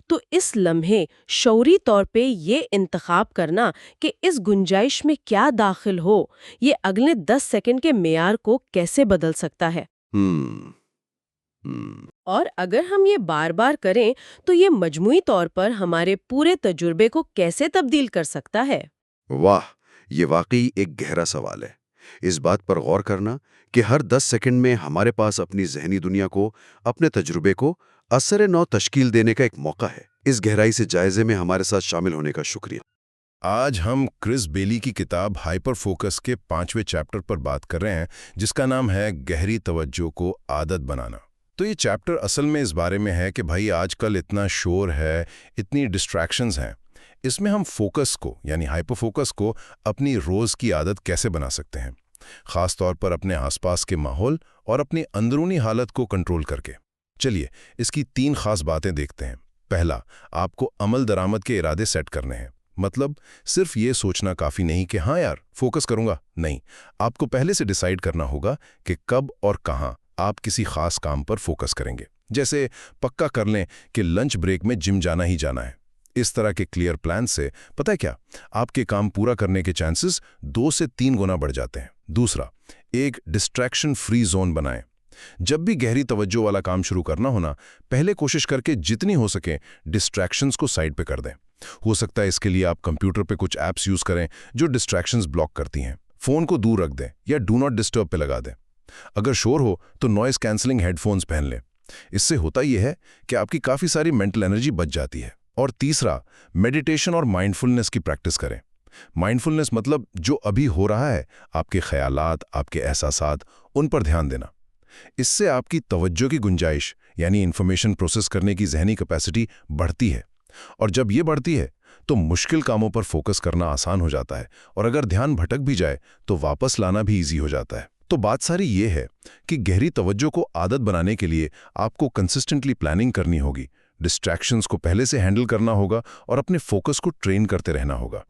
تو اس لمحے شعوری طور پہ یہ انتخاب کرنا کہ اس گنجائش میں کیا داخل ہو، یہ اگلے 10 سیکنڈ کے معیار کو کیسے بدل سکتا ہے. اور اگر ہم یہ بار بار کریں تو یہ مجموعی طور پر ہمارے پورے تجربے کو کیسے تبدیل کر سکتا ہے. واہ، یہ واقعی ایک گہرا سوال ہے. اس بات پر غور کرنا کہ ہر 10 سیکنڈ میں ہمارے پاس اپنی ذہنی دنیا کو، اپنے تجربے کو اثر نو تشکیل دینے کا ایک موقع ہے. اس گہرائی سے جائزے میں ہمارے ساتھ شامل ہونے کا شکریہ. آج ہم کرس بیلی کی کتاب ہائپر فوکس کے 5ویں چیپٹر پر بات کر رہے ہیں، جس کا نام ہے گہری توجہ کو عادت بنانا. تو یہ چیپٹر اصل میں اس بارے میں ہے کہ بھائی آج کل اتنا شور ہے، اتنی ڈسٹریکشنز ہیں، اس میں ہم فوکس کو یعنی ہائپر فوکس کو اپنی روز کی عادت کیسے بنا سکتے ہیں. خاص طور پر اپنے آس پاس کے ماحول اور اپنی اندرونی حالت کو کنٹرول کر کے۔ چلیے اس کی 3 خاص باتیں دیکھتے ہیں۔ پہلا، آپ کو عمل درآمد کے ارادے سیٹ کرنے ہیں۔ مطلب صرف یہ سوچنا کافی نہیں کہ ہاں یار فوکس کروں گا، نہیں، آپ کو پہلے سے ڈیسائیڈ کرنا ہوگا کہ کب اور کہاں آپ کسی خاص کام پر فوکس کریں گے۔ جیسے پکا کر لیں کہ لنچ بریک میں جم جانا ہی جانا ہے۔ اس طرح کے کلیئر پلان سے پتہ ہے کیا، آپ کے کام پورا کرنے کے چانسز 2 سے 3 گنا بڑھ جاتے ہیں۔ دوسرا، ایک ڈسٹریکشن فری زون بنائیں۔ جب بھی گہری توجہ والا کام شروع کرنا ہونا، پہلے کوشش کر کے جتنی ہو سکے ڈسٹریکشنز کو سائڈ پہ کر دیں۔ ہو سکتا ہے اس کے لیے آپ کمپیوٹر پہ کچھ ایپس یوز کریں جو ڈسٹریکشنز بلاک کرتی ہیں۔ فون کو دور رکھ دیں یا ڈو ناٹ ڈسٹرب پہ لگا دیں۔ اگر شور ہو تو نوائز کینسلنگ ہیڈ فونز پہن لیں۔ اس سے ہوتا یہ ہے کہ آپ کی کافی ساری مینٹل انرجی بچ جاتی ہے۔ اور تیسرا، میڈیٹیشن اور مائنڈفلنس کی پریکٹس کریں۔ مائنڈفلنس مطلب جو ابھی ہو رہا ہے، آپ کے خیالات، آپ کے احساسات، ان پر دھیان دینا۔ اس سے آپ کی توجہ کی گنجائش یعنی انفارمیشن پروسیس کرنے کی ذہنی کیپیسٹی بڑھتی ہے، اور جب یہ بڑھتی ہے تو مشکل کاموں پر فوکس کرنا آسان ہو جاتا ہے، اور اگر دھیان بھٹک بھی جائے تو واپس لانا بھی ایزی ہو جاتا ہے۔ تو بات ساری یہ ہے کہ گہری توجہ کو عادت بنانے کے لیے آپ کو کنسسٹنٹلی پلاننگ کرنی ہوگی، ڈسٹریکشنز کو پہلے سے ہینڈل کرنا ہوگا اور اپنے فوکس کو ٹرین کرتے رہنا ہوگا۔